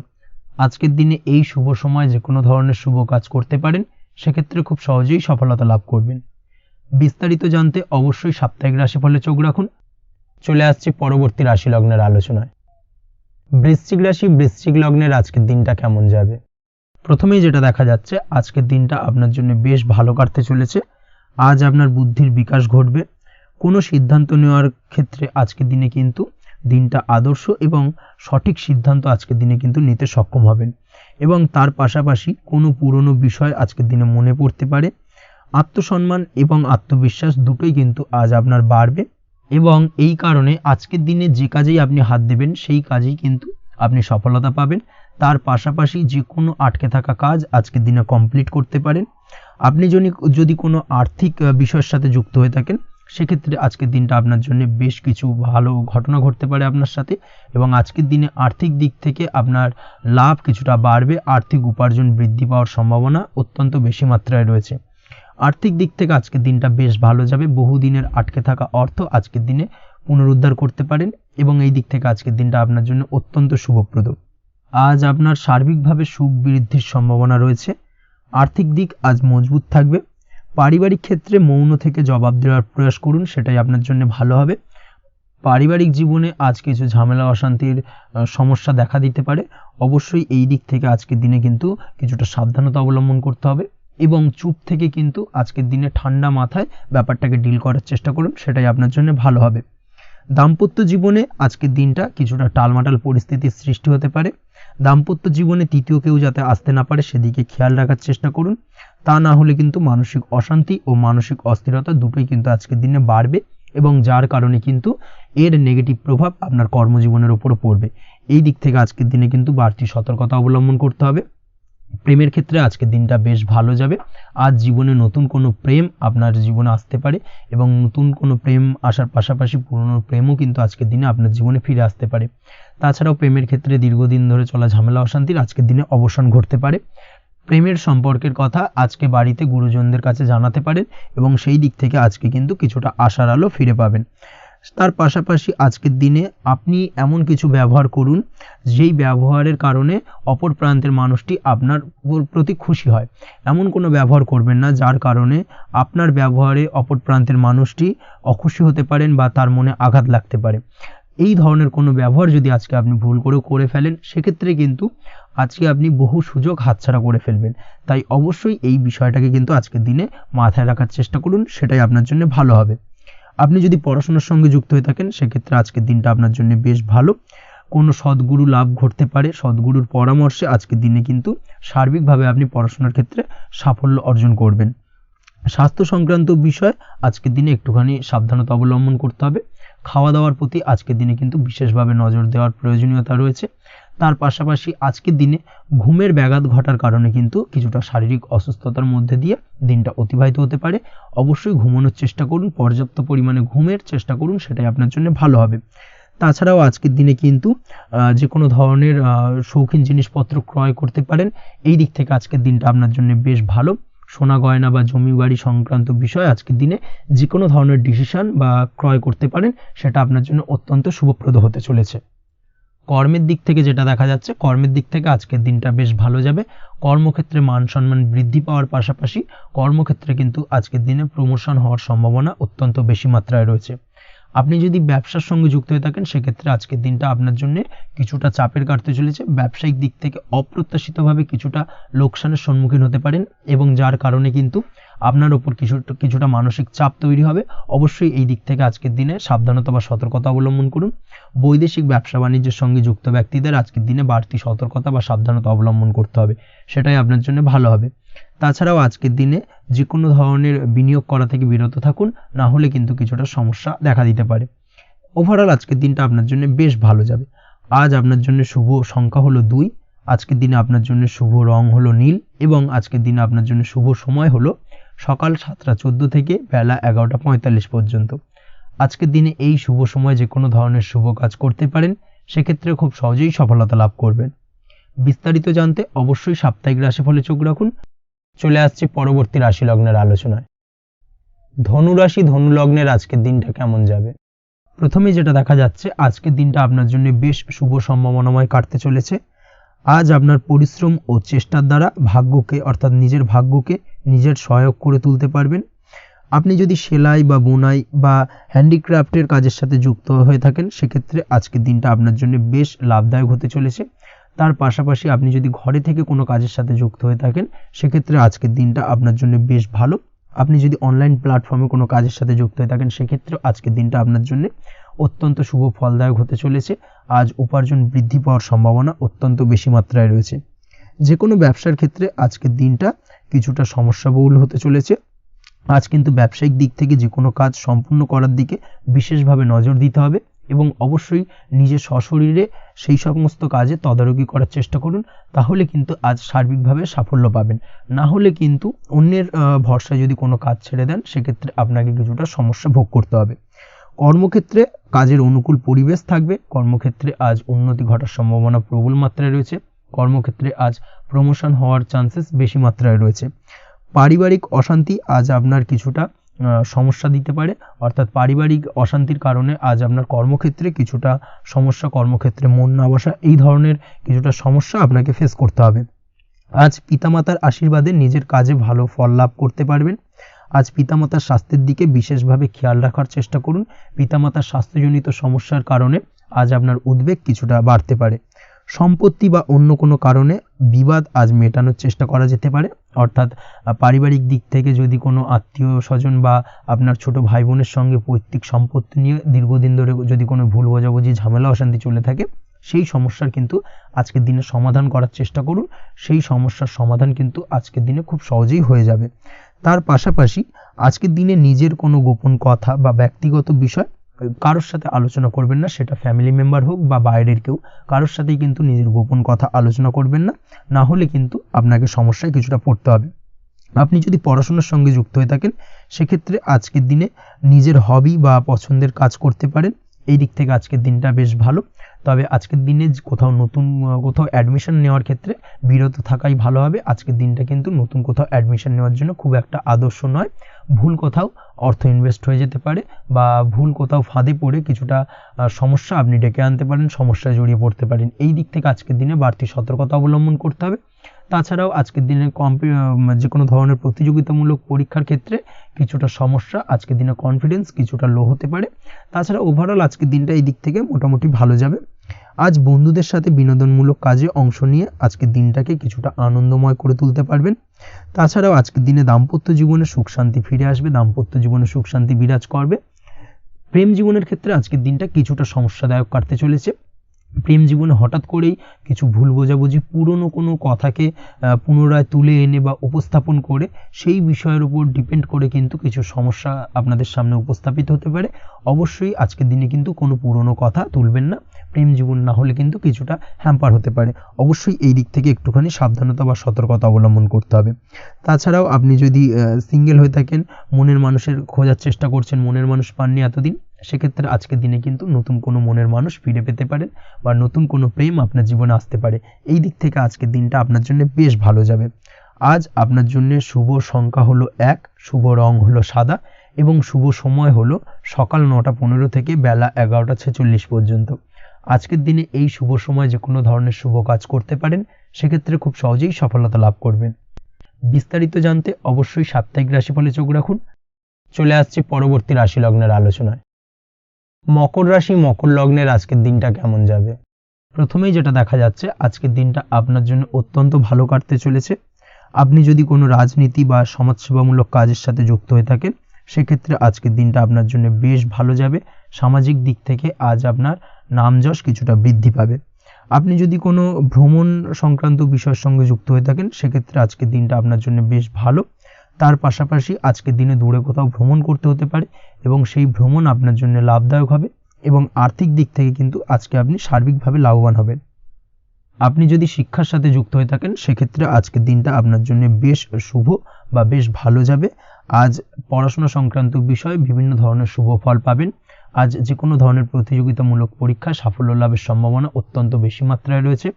আজকের দিনে এই শুভ সময় যে কোনো ধরনের শুভ কাজ করতে পারেন, সেক্ষেত্রে খুব সহজেই সফলতা লাভ করবেন। বিস্তারিত জানতে অবশ্যই সাপ্তাহিক রাশিফলে চোখ রাখুন। চলে আসছি পরবর্তী রাশি লগ্নের আলোচনায়। বৃশ্চিক রাশি, বৃশ্চিক লগ্নের আজকের দিনটা কেমন যাবে? প্রথমেই যেটা দেখা যাচ্ছে, আজকের দিনটা আপনার জন্য বেশ ভালো কাটতে চলেছে। আজ আপনার বুদ্ধির বিকাশ ঘটবে। কোনো সিদ্ধান্ত নেওয়ার ক্ষেত্রে আজকের দিনে কিন্তু দিনটা আদর্শ এবং সঠিক সিদ্ধান্ত আজকের দিনে কিন্তু নিতে সক্ষম হবেন, এবং তার পাশাপাশি কোনো পুরনো বিষয় আজকের দিনে মনে পড়তে পারে। আত্মসম্মান এবং আত্মবিশ্বাস দুটোই কিন্তু আজ আপনার বাড়বে, এবং এই কারণে আজকের দিনে যে কাজেই আপনি হাত দেবেন সেই কাজেই কিন্তু আপনি সফলতা পাবেন। তার পাশাপাশি যে কোনো আটকে থাকা কাজ আজকের দিনে কমপ্লিট করতে পারেন। আপনি যদি কোনো আর্থিক বিষয়ের সাথে যুক্ত হয়ে থাকেন সেক্ষেত্রে আজকের দিনটা আপনার জন্য বেশ কিছু ভালো ঘটনা ঘটতে পারে আপনার সাথে, এবং আজকের দিনে আর্থিক দিক থেকে আপনার লাভ কিছুটা বাড়বে। আর্থিক উপার্জন বৃদ্ধি পাওয়ার সম্ভাবনা অত্যন্ত বেশি মাত্রায় রয়েছে। আর্থিক দিক থেকে আজকের দিনটা বেশ ভালো যাবে। বহুদিনের আটকে থাকা অর্থ আজকের দিনে পুনরুদ্ধার করতে পারেন এবং এই দিক থেকে আজকের দিনটা আপনার জন্য অত্যন্ত শুভপ্রদ। আজ আপনার সার্বিকভাবে সুখ বৃদ্ধির সম্ভাবনা রয়েছে। আর্থিক দিক আজ মজবুত থাকবে। পারিবারিক ক্ষেত্রে মৌন থেকে জবাব দেওয়ার প্রয়াস করুন, সেটাই আপনার জন্য ভালো হবে। পারিবারিক জীবনে আজ কিছু ঝামেলা অশান্তির সমস্যা দেখা দিতে পারে। অবশ্যই এই দিক থেকে আজকের দিনে কিন্তু কিছুটা সাবধানতা অবলম্বন করতে হবে এবং চুপ থেকে কিন্তু আজকের দিনে ঠান্ডা মাথায় ব্যাপারটাকে ডিল করার চেষ্টা করুন, সেটাই আপনার জন্য ভালো হবে। দাম্পত্য জীবনে আজকের দিনটা কিছুটা টালমাটাল পরিস্থিতির সৃষ্টি হতে পারে। দাম্পত্য জীবনে তৃতীয় কেউ যাতে আসতে না পারে সেদিকে খেয়াল রাখার চেষ্টা করুন, তা না হলে কিন্তু মানসিক অশান্তি ও মানসিক অস্থিরতা দুটোই কিন্তু আজকের দিনে বাড়বে এবং যার কারণে কিন্তু এর নেগেটিভ প্রভাব আপনার কর্মজীবনের উপরও পড়বে। এই দিক থেকে আজকের দিনে কিন্তু বাড়তি সতর্কতা অবলম্বন করতে হবে। প্রেমের ক্ষেত্রে আজকের দিনটা বেশ ভালো যাবে। আজ জীবনে নতুন কোনো প্রেম আপনার জীবনে আসতে পারে এবং নতুন কোনো প্রেম আসার পাশাপাশি পুরনো প্রেমও কিন্তু আজকের দিনে আপনার জীবনে ফিরে আসতে পারে। তাছাড়াও প্রেমের ক্ষেত্রে দীর্ঘদিন ধরে চলা ঝামেলা অশান্তির আজকের দিনে অবসান ঘটতে পারে। প্রেমের সম্পর্কের কথা আজকে বাড়িতে গুরুজনদের কাছে জানাতে পারেন এবং সেই দিক থেকে আজকে কিন্তু কিছুটা আশার আলো ফিরে পাবেন। তার পাশাপাশি আজকের দিনে আপনি এমন কিছু ব্যবহার করুন যেই ব্যবহারের কারণে অপর প্রান্তের মানুষটি আপনার প্রতি খুশি হয়। এমন কোনো ব্যবহার করবেন না যার কারণে আপনার ব্যবহারে অপর প্রান্তের মানুষটি অখুশি হতে পারেন বা তার মনে আঘাত লাগতে পারে। এই ধরনের কোনো ব্যবহার যদি আজকে আপনি ভুল করে ফেলেন, সেক্ষেত্রে কিন্তু আজকে আপনি বহু সুযোগ হাতছাড়া করে ফেলবেন। তাই অবশ্যই এই বিষয়টাকে কিন্তু আজকের দিনে মাথায় রাখার চেষ্টা করুন, সেটাই আপনার জন্য ভালো হবে। আপনি যদি পড়াশোনার সঙ্গে যুক্ত হয়ে থাকেন, সেক্ষেত্রে আজকের দিনটা আপনার জন্য বেশ ভালো। কোনো সদ্গুরু লাভ ঘটতে পারে, সদ্গুরুর পরামর্শে আজকের দিনে কিন্তু সার্বিকভাবে আপনি পড়াশোনার ক্ষেত্রে সাফল্য অর্জন করবেন। স্বাস্থ্য সংক্রান্ত বিষয় আজকের দিনে একটুখানি সাবধানতা অবলম্বন করতে হবে। খাওয়া দাওয়ার প্রতি আজকের দিনে কিন্তু বিশেষভাবে নজর দেওয়ার প্রয়োজনীয়তা রয়েছে। তার পাশাপাশি আজকের দিনে ঘুমের ব্যাঘাত ঘটার কারণে কিন্তু কিছুটা শারীরিক অসুস্থতার মধ্যে দিয়ে দিনটা অতিবাহিত হতে পারে। অবশ্যই ঘুমানোর চেষ্টা করুন, পর্যাপ্ত পরিমাণে ঘুমের চেষ্টা করুন, সেটাই আপনার জন্য ভালো হবে। তাছাড়াও আজকের দিনে কিন্তু যে কোনো ধরনের শৌখিন জিনিসপত্র ক্রয় করতে পারেন। এই দিক থেকে আজকের দিনটা আপনার জন্য বেশ ভালো। সোনা গয়না বা জমি বাড়ি সংক্রান্ত বিষয় আজকের দিনে যে কোনো ধরনের ডিসিশন বা ক্রয় করতে পারেন, সেটা আপনার জন্য অত্যন্ত শুভপ্রদ হতে চলেছে। কর্মের দিক থেকে যেটা দেখা যাচ্ছে, কর্মের দিক থেকে আজকের দিনটা বেশ ভালো যাবে। কর্মক্ষেত্রে মান সম্মান বৃদ্ধি পাওয়ার পাশাপাশি কর্মক্ষেত্রে কিন্তু আজকের দিনে প্রমোশন হওয়ার সম্ভাবনা অত্যন্ত বেশি মাত্রায় রয়েছে। আপনি যদি ব্যবসার সঙ্গে যুক্ত হয়ে থাকেন, সেক্ষেত্রে আজকের দিনটা আপনার জন্য কিছুটা চাপের কাটতে চলেছে। ব্যবসায়িক দিক থেকে অপ্রত্যাশিতভাবে কিছুটা লোকসানের সম্মুখীন হতে পারেন এবং যার কারণে কিন্তু আপনার ওপর কিছুটা মানসিক চাপ তৈরি হবে। অবশ্যই এই দিক থেকে আজকের দিনে সাবধানতা বা সতর্কতা অবলম্বন করুন। বৈদেশিক ব্যবসা বাণিজ্যের সঙ্গে যুক্ত ব্যক্তিদের আজকের দিনে বাড়তি সতর্কতা বা সাবধানতা অবলম্বন করতে হবে, সেটাই আপনার জন্য ভালো হবে। তাছাড়াও আজকের দিনে যে কোনো ধরনের বিনিয়োগ করা থেকে বিরত থাকুন, না হলে কিন্তু কিছুটা সমস্যা দেখা দিতে পারে। ওভারঅল আজকের দিনটা আপনার জন্য বেশ ভালো যাবে। আজ আপনার জন্য শুভ সংখ্যা হলো 2। আজকের দিনে আপনার জন্য শুভ রং হলো নীল এবং আজকের দিনে আপনার জন্য শুভ সময় হলো সকাল 7টা 14 থেকে বেলা 11টা 45 পর্যন্ত। আজকের দিনে এই শুভ সময় যে কোনো ধরনের শুভ কাজ করতে পারেন, সেক্ষেত্রে খুব সহজেই সফলতা লাভ করবেন। বিস্তারিত জানতে অবশ্যই সাপ্তাহিক রাশিফলে চোখ রাখুন। চলে আসছে পরবর্তী রাশি লগ্নের আলোচনায়। ধনু রাশি ধনু লগ্নের আজকের দিনটা কেমন যাবে? প্রথমে যেটা দেখা যাচ্ছে, আজকের দিনটা আপনার জন্য বেশ শুভ সম্ভাবনাময় কাটতে চলেছে। আজ আপনার পরিশ্রম ও চেষ্টার দ্বারা ভাগ্যকে অর্থাৎ নিজের ভাগ্যকে নিজের সহায়ক করে তুলতে পারবেন। আপনি যদি সেলাই বা বুনাই বা হ্যান্ডিক্রাফটের কাজের সাথে যুক্ত হয়ে থাকেন, সেক্ষেত্রে আজকের দিনটা আপনার জন্য বেশ লাভদায়ক হতে চলেছে। তার পাশাপাশি আপনি যদি ঘরে থেকে কোনো কাজের সাথে যুক্ত হয়ে থাকেন, সেক্ষেত্রে আজকের দিনটা আপনার জন্য বেশ ভালো। আপনি যদি অনলাইন প্ল্যাটফর্মে কোনো কাজের সাথে যুক্ত হয়ে থাকেন, সেক্ষেত্রে আজকের দিনটা আপনার জন্য অত্যন্ত শুভ ফলদায়ক হতে চলেছে। আজ উপার্জন বৃদ্ধি পাওয়ার সম্ভাবনা অত্যন্ত বেশি মাত্রায় রয়েছে। যে কোনো ব্যবসার ক্ষেত্রে আজকের দিনটা কিছুটা সমস্যাবহুল হতে চলেছে। আজ কিন্তু ব্যবসায়িক দিক থেকে যে কোনো কাজ সম্পূর্ণ করার দিকে বিশেষভাবে নজর দিতে হবে এবং অবশ্যই নিজের সশরীরে সেই সমস্ত কাজে তদারকি করার চেষ্টা করুন, তাহলে কিন্তু আজ সার্বিকভাবে সাফল্য পাবেন। না হলে কিন্তু অন্যের ভরসায় যদি কোনো কাজ ছেড়ে দেন, সেক্ষেত্রে আপনাকে কিছুটা সমস্যা ভোগ করতে হবে। কর্মক্ষেত্রে কাজের অনুকূল পরিবেশ থাকবে। কর্মক্ষেত্রে আজ উন্নতি ঘটার সম্ভাবনা প্রবল মাত্রায় রয়েছে। কর্মক্ষেত্রে আজ প্রমোশন হওয়ার চান্সেস বেশি মাত্রায় রয়েছে। পারিবারিক অশান্তি আজ আপনার কিছুটা সমস্যা দিতে পারে, অর্থাৎ পারিবারিক অশান্তির কারণে আজ আপনার কর্মক্ষেত্রে কিছুটা সমস্যা, কর্মক্ষেত্রে মন না বসা, এই ধরনের কিছুটা সমস্যা আপনাকে ফেস করতে হবে। আজ পিতামাতার আশীর্বাদে নিজের কাজে ভালো ফল লাভ করতে পারবেন। আজ পিতামাতার স্বাস্থ্যের দিকে বিশেষভাবে খেয়াল রাখার চেষ্টা করুন। পিতামাতার স্বাস্থ্যজনিত সমস্যার কারণে আজ আপনার উদ্বেগ কিছুটা বাড়তে পারে। সম্পত্তি বা অন্য কোনো কারণে বিবাদ আজ মেটানোর চেষ্টা করা যেতে পারে, অর্থাৎ পারিবারিক দিক থেকে যদি কোনো আত্মীয় স্বজন বা আপনার ছোট ভাই বোনের সঙ্গে পৈতৃক সম্পত্তি নিয়ে দীর্ঘদিন ধরে যদি কোনো ভুল বোঝাবুঝি ঝামেলা অশান্তি চলে থাকে, সেই সমস্যার কিন্তু আজকের দিনে সমাধান করার চেষ্টা করুন। সেই সমস্যার সমাধান কিন্তু আজকের দিনে খুব সহজেই হয়ে যাবে। তার পাশাপাশি আজকের দিনে নিজের কোনো গোপন কথা বা ব্যক্তিগত বিষয় কারোর সাথে আলোচনা করবেন না, সেটা ফ্যামিলি মেম্বার হোক বা বাইরের কেউ, কারোর সাথেই কিন্তু নিজের গোপন কথা আলোচনা করবেন না, না হলে কিন্তু আপনাকে সমস্যায় কিছুটা পড়তে হবে। আপনি যদি পড়াশোনার সঙ্গে যুক্ত হয়ে থাকেন, সেক্ষেত্রে আজকের দিনে নিজের হবি বা পছন্দের কাজ করতে পারেন। এই দিক থেকে আজকের দিনটা বেশ ভালো। তবে আজকের দিনে কোথাও অ্যাডমিশন নেওয়ার ক্ষেত্রে বিরত থাকাই ভালো হবে। আজকের দিনটা কিন্তু নতুন কোথাও অ্যাডমিশন নেওয়ার জন্য খুব একটা আদর্শ নয়। ভুল কোথাও অর্থ ইনভেস্ট হয়ে যেতে পারে বা ভুল কোথাও ফাঁদে পড়ে কিছুটা সমস্যা আপনি ডেকে আনতে পারেন, সমস্যায় জড়িয়ে পড়তে পারেন। এই দিক থেকে আজকের দিনে বাড়তি সতর্কতা অবলম্বন করতে হবে। তাছাড়াও আজকের দিনে যে কোনো ধরনের প্রতিযোগিতামূলক পরীক্ষার ক্ষেত্রে কিছুটা সমস্যা, আজকের দিনে কনফিডেন্স কিছুটা লো হতে পারে। তাছাড়া ওভারঅল আজকের দিনটা এই দিক থেকে মোটামুটি ভালো যাবে। আজ বন্ধুদের সাথে বিনোদনমূলক কাজে অংশ নিয়ে আজকের দিনটাকে কিছুটা আনন্দময় করে তুলতে পারবেন। তাছাড়াও আজকের দিনে দাম্পত্য জীবনে সুখ শান্তি ফিরে আসবে, দাম্পত্য জীবনে সুখ শান্তি বিরাজ করবে। প্রেম জীবনের ক্ষেত্রে আজকের দিনটা কিছুটা সমস্যাদায়ক কাটতে চলেছে। প্রেম জীবনে হঠাৎ করেই কিছু ভুল বোঝাবুঝি, পুরনো কোনো কথাকে পুনরায় তুলে এনে বা উপস্থাপন করে সেই বিষয়ের উপর ডিপেন্ড করে কিন্তু কিছু সমস্যা আপনাদের সামনে উপস্থাপিত হতে পারে। অবশ্যই আজকের দিনে কিন্তু কোনো পুরনো কথা তুলবেন না, প্রেম জীবন না হলে কিন্তু কিছুটা হ্যাম্পার হতে পারে। অবশ্যই এই দিক থেকে একটুখানি সাবধানতা বা সতর্কতা অবলম্বন করতে হবে। তাছাড়াও আপনি যদি সিঙ্গেল হয়ে থাকেন, মনের মানুষের খোঁজার চেষ্টা করছেন, মনের মানুষ পাননি এতদিন, সেক্ষেত্রে আজকের দিনে কিন্তু নতুন কোনো মনের মানুষ ফিরে পেতে পারেন বা নতুন কোনো প্রেম আপনার জীবনে আসতে পারে। এই দিক থেকে আজকের দিনটা আপনার জন্য বেশ ভালো যাবে। আজ আপনার জন্য শুভ সংখ্যা হলো 1, শুভ রং হলো সাদা এবং শুভ সময় হলো সকাল 9:15 থেকে বেলা 11:46 পর্যন্ত। আজকের দিনে এই শুভ সময় যে কোনো ধরনের শুভ কাজ করতে পারেন, সেক্ষেত্রে খুব সহজেই সফলতা লাভ করবেন। বিস্তারিত জানতে অবশ্যই সাপ্তাহিক রাশিফলে চোখ রাখুন। চলে আসছে পরবর্তী রাশি লগ্নের আলোচনায়। মকর রাশি, মকর লগ্নের আজকের দিনটা কেমন যাবে? প্রথমেই যেটা দেখা যাচ্ছে, আজকের দিনটা আপনার জন্য অত্যন্ত ভালো কাটতে চলেছে। আপনি যদি কোনো রাজনীতি বা সমাজসেবামূলক কাজের সাথে যুক্ত হয়ে থাকেন, সেক্ষেত্রে আজকের দিনটা আপনার জন্য বেশ ভালো যাবে। সামাজিক দিক থেকে আজ আপনার নামযশ কিছুটা বৃদ্ধি পাবে। আপনি যদি কোনো ভ্রমণ সংক্রান্ত বিষয়ের সঙ্গে যুক্ত হয়ে থাকেন, সেক্ষেত্রে আজকের দিনটা আপনার জন্য বেশ ভালো। তার পাশাপাশি আজকের দিনে দূরে কোথাও ভ্রমণ করতে হতে পারে এবং সেই ভ্রমণ আপনার জন্য লাভদায়ক হবে এবং আর্থিক দিক থেকে কিন্তু আজকে আপনি সার্বিকভাবে লাভবান হবেন। আপনি যদি শিক্ষার সাথে যুক্ত হয়ে থাকেন, সেক্ষেত্রে আজকের দিনটা আপনার জন্য বেশ শুভ বা বেশ ভালো যাবে। আজ পড়াশোনা সংক্রান্ত বিষয়ে বিভিন্ন ধরনের শুভ ফল পাবেন। আজ যে কোনো ধরনের প্রতিযোগিতামূলক পরীক্ষায় সাফল্য লাভের সম্ভাবনা অত্যন্ত বেশি মাত্রায় রয়েছে।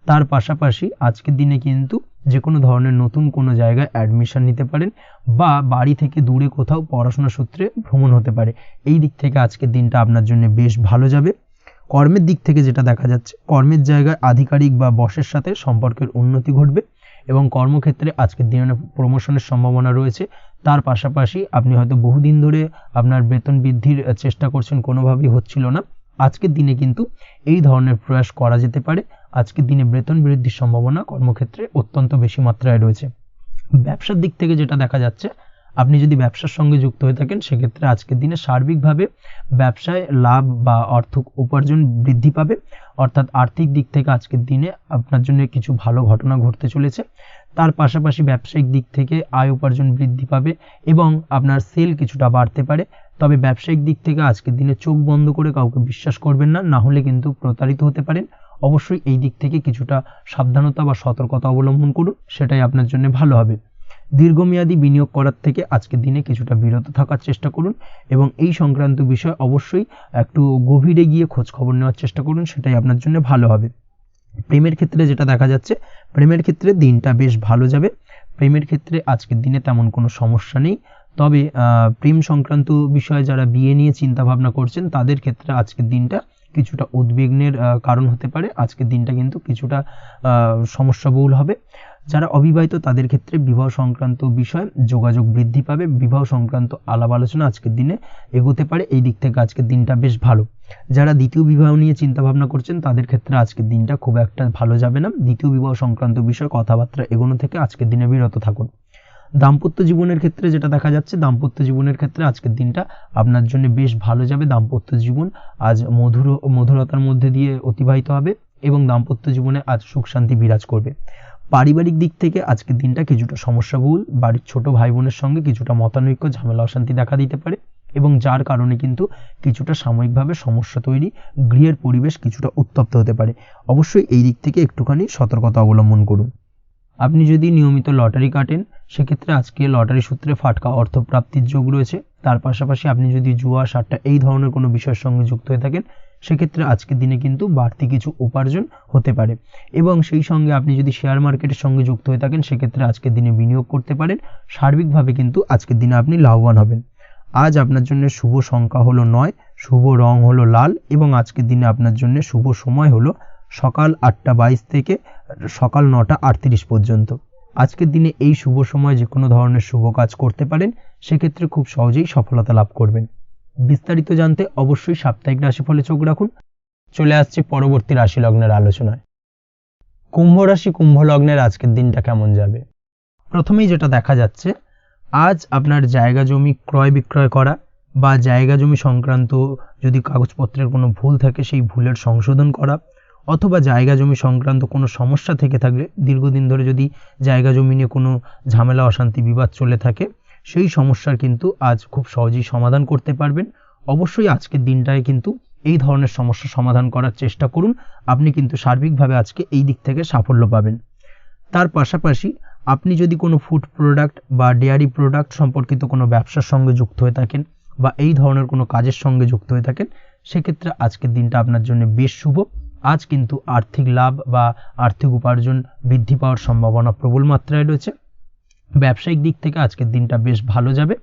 তার পাশাপাশি আজকের দিনে কিন্তু যে কোনো ধরনের নতুন কোনো জায়গায় অ্যাডমিশন নিতে পারেন বা বাড়ি থেকে দূরে কোথাও পড়াশোনা সূত্রে ভ্রমণ হতে পারে। এই দিক থেকে আজকের দিনটা আপনার জন্য বেশ ভালো যাবে। কর্মের দিক থেকে যেটা দেখা যাচ্ছে, কর্মের জায়গায় আধিকারিক বা বসের সাথে সম্পর্কের উন্নতি ঘটবে এবং কর্মক্ষেত্রে আজকের দিনে প্রমোশনের সম্ভাবনা রয়েছে। তার পাশাপাশি আপনি হয়তো বহুদিন ধরে আপনার বেতন বৃদ্ধির চেষ্টা করছেন, কোনোভাবেই হচ্ছিল না। আজকের দিনে কিন্তু এই ধরনের প্রয়াস করা যেতে পারে। আজকের দিনে বেতন বৃদ্ধির সম্ভাবনা কর্মক্ষেত্রে অত্যন্ত বেশি মাত্রায় রয়েছে। ব্যবসার দিক থেকে যেটা দেখা যাচ্ছে, আপনি যদি ব্যবসার সঙ্গে যুক্ত হয়ে থাকেন, সেক্ষেত্রে আজকের দিনে সার্বিকভাবে ব্যবসায় লাভ বা অর্থ উপার্জন বৃদ্ধি পাবে। অর্থাৎ আর্থিক দিক থেকে আজকের দিনে আপনার জন্য কিছু ভালো ঘটনা ঘটতে চলেছে। তার পাশাপাশি ব্যবসায়িক দিক থেকে আয় উপার্জন বৃদ্ধি পাবে এবং আপনার সেল কিছুটা বাড়তে পারে। তবে ব্যবসায়িক দিক থেকে আজকের দিনে চোখ বন্ধ করে কাউকে বিশ্বাস করবেন না, না হলে কিন্তু প্রতারিত হতে পারেন। অবশ্যই এই দিক থেকে কিছুটা সাবধানতা বা সতর্কতা অবলম্বন করুন, সেটাই আপনার জন্য ভালো হবে। দীর্ঘমেয়াদী বিনিয়োগ করার থেকে আজকের দিনে কিছুটা বিরত থাকার চেষ্টা করুন এবং এই সংক্রান্ত বিষয় অবশ্যই একটু গভীরে গিয়ে খোঁজ খবর নেওয়ার চেষ্টা করুন, সেটাই আপনার জন্য ভালো হবে। প্রেমের ক্ষেত্রে যেটা দেখা যাচ্ছে, প্রেমের ক্ষেত্রে দিনটা বেশ ভালো যাবে। প্রেমের ক্ষেত্রে আজকের দিনে তেমন কোনো সমস্যা নেই। তবে প্রেম সংক্রান্ত বিষয়ে যারা বিয়ে নিয়ে চিন্তা ভাবনা করছেন, তাদের ক্ষেত্রে আজকের দিনটা কিছুটা উদ্বিগ্নের কারণ হতে পারে। আজকের দিনটা কিন্তু কিছুটা সমস্যাবহুল হবে। যারা অবিবাহিত তাদের ক্ষেত্রে বিবাহ সংক্রান্ত বিষয় যোগাযোগ বৃদ্ধি পাবে, বিবাহ সংক্রান্ত আলাপ আলোচনা আজকের দিনে এগোতে পারে। এই দিক থেকে আজকের দিনটা বেশ ভালো। যারা দ্বিতীয় বিবাহ নিয়ে চিন্তা ভাবনা করছেন, তাদের ক্ষেত্রে আজকের দিনটা খুব একটা ভালো যাবে না। দ্বিতীয় বিবাহ সংক্রান্ত বিষয় কথাবার্তা এগোনো থেকে আজকের দিনে বিরত থাকুন। দাম্পত্য জীবনের ক্ষেত্রে যেটা দেখা যাচ্ছে, দাম্পত্য জীবনের ক্ষেত্রে আজকের দিনটা আপনার জন্য বেশ ভালো যাবে। দাম্পত্য জীবন আজ মধুরতার মধ্যে দিয়ে অতিবাহিত হবে এবং দাম্পত্য জীবনে আজ সুখ শান্তি বিরাজ করবে। পারিবারিক দিক থেকে আজকের দিনটা কিছুটা সমস্যাবহুল। বাড়ির ছোট ভাই বোনের সঙ্গে কিছুটা মতানৈক্য, ঝামেলা, অশান্তি দেখা দিতে পারে এবং যার কারণে কিন্তু কিছুটা সাময়িকভাবে সমস্যা তৈরি, গৃহের পরিবেশ কিছুটা উত্তপ্ত হতে পারে। অবশ্যই এই দিক থেকে একটুখানি সতর্কতা অবলম্বন করুন। আপনি যদি নিয়মিত লটারি কাটেন, সেক্ষেত্রে আজকে লটারি সূত্রে ফাটকা অর্থ প্রাপ্তির যোগ রয়েছে। তার পাশাপাশি আপনি যদি জুয়া, সাট্টা এই ধরনের কোনো বিষয়ের সঙ্গে যুক্ত হয়ে থাকেন, সেক্ষেত্রে আজকের দিনে কিন্তু বাড়তি কিছু উপার্জন হতে পারে। এবং সেই সঙ্গে আপনি যদি শেয়ার মার্কেটের সঙ্গে যুক্ত হয়ে থাকেন সেক্ষেত্রে আজকের দিনে বিনিয়োগ করতে পারেন। সার্বিকভাবে কিন্তু আজকের দিনে আপনি লাভবান হবেন। আজ আপনার জন্য শুভ সংখ্যা হলো 9, শুভ রং হলো লাল এবং আজকের দিনে আপনার জন্য শুভ সময় হলো সকাল 8টা 22 থেকে সকাল 9টা 38 পর্যন্ত। আজকের দিনে এই শুভ সময় যে কোনো ধরনের শুভ কাজ করতে পারেন, সেক্ষেত্রে খুব সহজেই সফলতা লাভ করবেন। বিস্তারিত জানতে অবশ্যই সাপ্তাহিক রাশিফলে চোখ রাখুন। চলে আসছি পরবর্তী রাশি লগ্নের আলোচনায়। কুম্ভ রাশি কুম্ভ লগ্নের আজকের দিনটা কেমন যাবে? প্রথমেই যেটা দেখা যাচ্ছে, আজ আপনার জায়গা জমি ক্রয় বিক্রয় করা বা জায়গা জমি সংক্রান্ত যদি কাগজপত্রের কোনো ভুল থাকে সেই ভুলের সংশোধন করা, অথবা জায়গা জমি সংক্রান্ত কোনো সমস্যা থেকে থাকলে দীর্ঘদিন ধরে যদি জায়গা জমি নিয়ে কোনো ঝামেলা অশান্তি বিবাদ চলে থাকে, সেই সমস্যার কিন্তু আজ খুব সহজেই সমাধান করতে পারবেন। অবশ্যই আজকের দিনটায় কিন্তু এই ধরনের সমস্যা সমাধান করার চেষ্টা করুন। আপনি কিন্তু সার্বিকভাবে আজকে এই দিক থেকে সাফল্য পাবেন। তার পাশাপাশি আপনি যদি কোনো ফুড প্রোডাক্ট বা ডেয়ারি প্রোডাক্ট সম্পর্কিত কোনো ব্যবসার সঙ্গে যুক্ত হয়ে থাকেন বা এই ধরনের কোনো কাজের সঙ্গে যুক্ত হয়ে থাকেন, সেক্ষেত্রে আজকের দিনটা আপনার জন্য বেশ শুভ। আজ কিন্তু আর্থিক লাভ বা আর্থিক উপার্জন বৃদ্ধি পাওয়ার সম্ভাবনা প্রবল মাত্রায় রয়েছে। ব্যবসায়িক দিক থেকে আজকের দিনটা বেশ ভালো যাবে।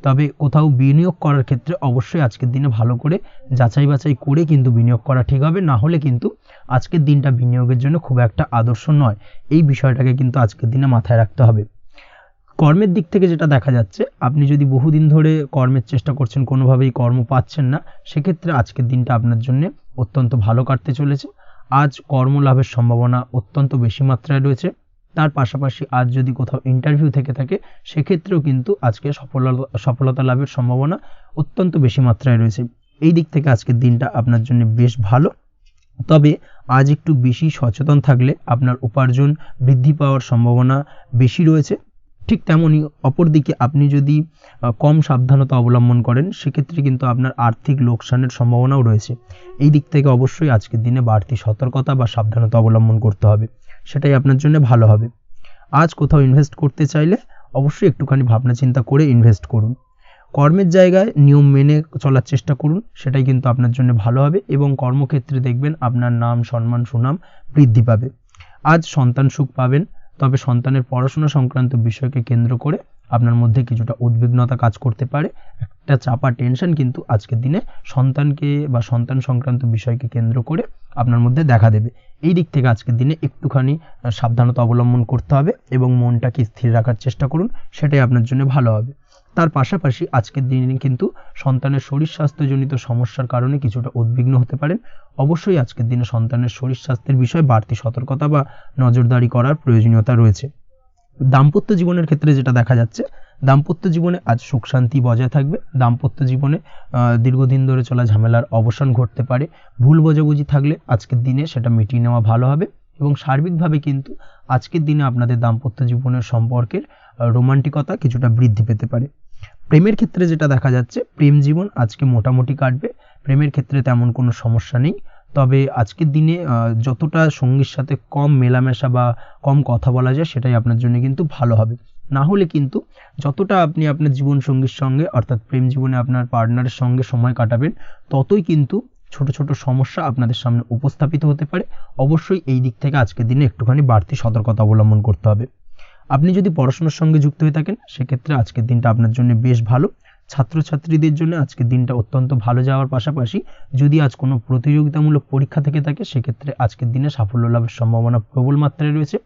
তবে কোথাও বিনিয়োগ করার ক্ষেত্রে অবশ্যই আজকের দিনে ভালো করে যাচাই বাছাই করে কিন্তু বিনিয়োগ করা ঠিক হবে, না হলে কিন্তু আজকের দিনটা বিনিয়োগের জন্য খুব একটা আদর্শ নয়। এই বিষয়টাকে কিন্তু আজকের দিনে মাথায় রাখতে হবে। কর্মের দিক থেকে যেটা দেখা যাচ্ছে, আপনি যদি বহুদিন ধরে কর্মের চেষ্টা করছেন, কোনোভাবেই কর্ম পাচ্ছেন না, সেক্ষেত্রে আজকের দিনটা আপনার জন্য অত্যন্ত ভালো কাটতে চলেছে। আজ কর্মলাভের সম্ভাবনা অত্যন্ত বেশি মাত্রায় রয়েছে। তার পাশাপাশি আজ যদি কোথাও ইন্টারভিউ থেকে থাকে, সেক্ষেত্রেও কিন্তু আজকে সফলতা লাভের সম্ভাবনা অত্যন্ত বেশি মাত্রায় রয়েছে। এই দিক থেকে আজকের দিনটা আপনার জন্য বেশ ভালো। তবে আজ একটু বেশি সচেতন থাকলে আপনার উপার্জন বৃদ্ধি পাওয়ার সম্ভাবনা বেশি রয়েছে। ঠিক তেমনই অপরদিকে আপনি যদি কম সাবধানতা অবলম্বন করেন, সেক্ষেত্রে কিন্তু আপনার আর্থিক লোকসানের সম্ভাবনাও রয়েছে। এই দিক থেকে অবশ্যই আজকের দিনে বাড়তি সতর্কতা বা সাবধানতা অবলম্বন করতে হবে, সেটাই আপনার জন্য ভালো হবে। আজ কোথাও ইনভেস্ট করতে চাইলে অবশ্যই একটুখানি ভাবনা চিন্তা করে ইনভেস্ট করুন। কর্মের জায়গায় নিয়ম মেনে চলার চেষ্টা করুন, সেটাই কিন্তু আপনার জন্য ভালো হবে এবং কর্মক্ষেত্রে দেখবেন আপনার নাম সম্মান সুনাম বৃদ্ধি পাবে। আজ সন্তান সুখ পাবেন, তবে সন্তানের পড়াশোনা সংক্রান্ত বিষয়কে কেন্দ্র করে আপনার মধ্যে কিছুটা উদ্বিগ্নতা কাজ করতে পারে। একটা চাপা টেনশন কিন্তু আজকের দিনে সন্তানকে বা সন্তান সংক্রান্ত বিষয়কে কেন্দ্র করে আপনার মধ্যে দেখা দেবে। এই দিক থেকে আজকের দিনে একটুখানি সাবধানতা অবলম্বন করতে হবে এবং মনটাকে স্থির রাখার চেষ্টা করুন, সেটাই আপনার জন্য ভালো হবে। তার পাশাপাশি আজকের দিনে কিন্তু সন্তানের শরীর স্বাস্থ্যজনিত সমস্যার কারণে কিছুটা উদ্বিগ্ন হতে পারেন। অবশ্যই আজকের দিনে সন্তানের শরীর স্বাস্থ্যের বিষয়ে বাড়তি সতর্কতা বা নজরদারি করার প্রয়োজনীয়তা রয়েছে। দাম্পত্য জীবনের ক্ষেত্রে যেটা দেখা যাচ্ছে, দাম্পত্য জীবনে আজ সুখ শান্তি বজায় থাকবে। দাম্পত্য জীবনে দীর্ঘদিন ধরে চলা ঝামেলার অবসান ঘটতে পারে। ভুল বোঝাবুঝি থাকলে আজকের দিনে সেটা মিটিয়ে নেওয়া ভালো হবে এবং সার্বিকভাবে কিন্তু আজকের দিনে আপনাদের দাম্পত্য জীবনের সম্পর্কের রোমান্টিকতা কিছুটা বৃদ্ধি পেতে পারে। প্রেমের ক্ষেত্রে যেটা দেখা যাচ্ছে, প্রেম জীবন আজকে মোটামুটি কাটবে। প্রেমের ক্ষেত্রে তেমন কোনো সমস্যা নেই। তবে আজকের দিনে যতটা সঙ্গীর সাথে কম মেলামেশা বা কম কথা বলা যায়, সেটাই আপনার জন্য কিন্তু ভালো হবে। না হলে কিন্তু যতটা আপনি আপনার জীবন সঙ্গীর সঙ্গে অর্থাৎ প্রেম জীবনে আপনার পার্টনারের সঙ্গে সময় কাটাবেন, ততই কিন্তু ছোট ছোট সমস্যা আপনাদের সামনে উপস্থাপিত হতে পারে। অবশ্যই এই দিক থেকে আজকের দিনে একটুখানি বাড়তি সতর্কতা অবলম্বন করতে হবে। আপনি যদি পড়াশোনার সঙ্গে যুক্ত হয়ে থাকেন, সেক্ষেত্রে আজকের দিনটা আপনার জন্য বেশ ভালো। ছাত্রছাত্রীদের জন্য আজকের দিনটা অত্যন্ত ভালো যাওয়ার পাশাপাশি যদি আজ কোনো প্রতিযোগিতামূলক পরীক্ষা থেকে থাকে, সেক্ষেত্রে আজকের দিনে সাফল্য লাভের সম্ভাবনা প্রবল মাত্রায় রয়েছে।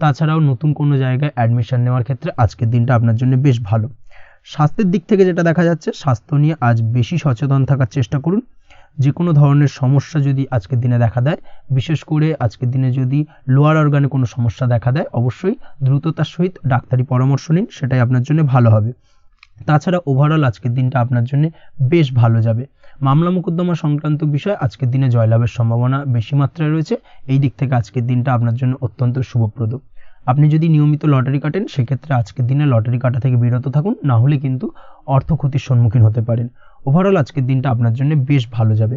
তাছাড়াও নতুন কোনো জায়গায় অ্যাডমিশন নেওয়ার ক্ষেত্রে আজকের দিনটা আপনার জন্য বেশ ভালো। স্বাস্থ্যের দিক থেকে যেটা দেখা যাচ্ছে, স্বাস্থ্য নিয়ে আজ বেশি সচেতন থাকার চেষ্টা করুন। যে কোনো ধরনের সমস্যা যদি আজকের দিনে দেখা দেয়, বিশেষ করে আজকের দিনে যদি লোয়ার অর্গানে কোনো সমস্যা দেখা দেয়, অবশ্যই দ্রুততার সহিত ডাক্তারি পরামর্শ নিন, সেটাই আপনার জন্য ভালো হবে। তাছাড়া ওভারঅল আজকের দিনটা আপনার জন্য বেশ ভালো যাবে। মামলা মোকদ্দমা সংক্রান্ত বিষয় আজকের দিনে জয়লাভের সম্ভাবনা বেশি মাত্রায় রয়েছে। এই দিক থেকে আজকের দিনটা আপনার জন্য অত্যন্ত শুভপ্রদ। আপনি যদি নিয়মিত লটারি কাটেন, সেক্ষেত্রে আজকের দিনে লটারি কাটা থেকে বিরত থাকুন, না হলে কিন্তু অর্থ ক্ষতির সম্মুখীন হতে পারেন। ওভারঅল আজকের দিনটা আপনার জন্য বেশ ভালো যাবে।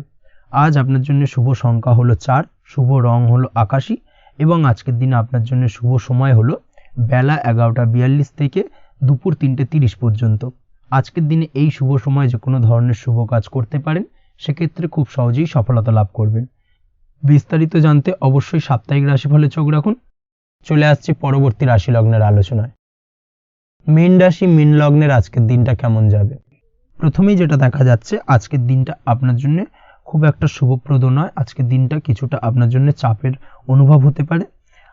আজ আপনার জন্য শুভ সংখ্যা হলো 4, শুভ রং হলো আকাশী এবং আজকের দিনে আপনার জন্য শুভ সময় হলো বেলা 11:42 থেকে দুপুর 3:30 পর্যন্ত। আজকের দিনে এই শুভ সময় যে কোনো ধরনের শুভ কাজ করতে পারেন, সেক্ষেত্রে খুব সহজেই সফলতা লাভ করবেন। বিস্তারিত জানতে অবশ্যই সাপ্তাহিক রাশিফলে চোখ রাখুন। চলে আসছে পরবর্তী রাশি লগ্নের আলোচনায়। মীন রাশি মীন লগ্নের আজকের দিনটা কেমন যাবে? প্রথমেই যেটা দেখা যাচ্ছে, আজকের দিনটা আপনার জন্য খুব একটা শুভপ্রদ নয়। আজকের দিনটা কিছুটা আপনার জন্য চাপের অনুভব হতে পারে।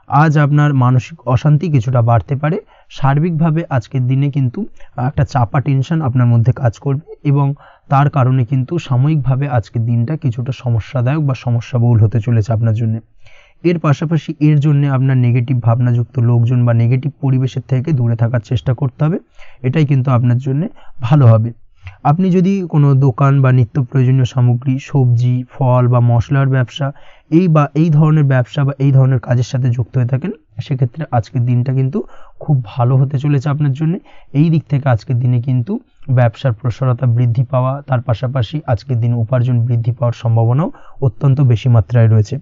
আজ আপনার মানসিক অশান্তি কিছুটা বাড়তে পারে। সার্বিকভাবে আজকের দিনে কিন্তু একটা চাপা টেনশন আপনার মধ্যে কাজ করবে এবং তার কারণে কিন্তু সাময়িকভাবে আজকের দিনটা কিছুটা সমস্যাদায়ক বা সমস্যাবহুল হতে চলেছে আপনার জন্য। এর পাশাপাশি এর জন্য আপনার নেগেটিভ ভাবনাযুক্ত লোকজন বা নেগেটিভ পরিবেশের থেকে দূরে থাকার চেষ্টা করতে হবে। এটাই কিন্তু আপনার জন্য ভালো হবে। আপনি যদি কোনো দোকান বা নিত্য প্রয়োজনীয় সামগ্রী, সবজি, ফল বা মশলার ব্যবসা এই ধরনের ব্যবসা বা এই ধরনের কাজের সাথে যুক্ত হয়ে থাকেন, সেক্ষেত্রে আজকের দিনটা কিন্তু খুব ভালো হতে চলেছে আপনার জন্য। এই দিক থেকে আজকের দিনে কিন্তু ব্যবসার প্রসারতা বৃদ্ধি পাওয়া, তার পাশাপাশি আজকের দিনে উপার্জন বৃদ্ধি পাওয়ার সম্ভাবনাও অত্যন্ত বেশি মাত্রায় রয়েছে।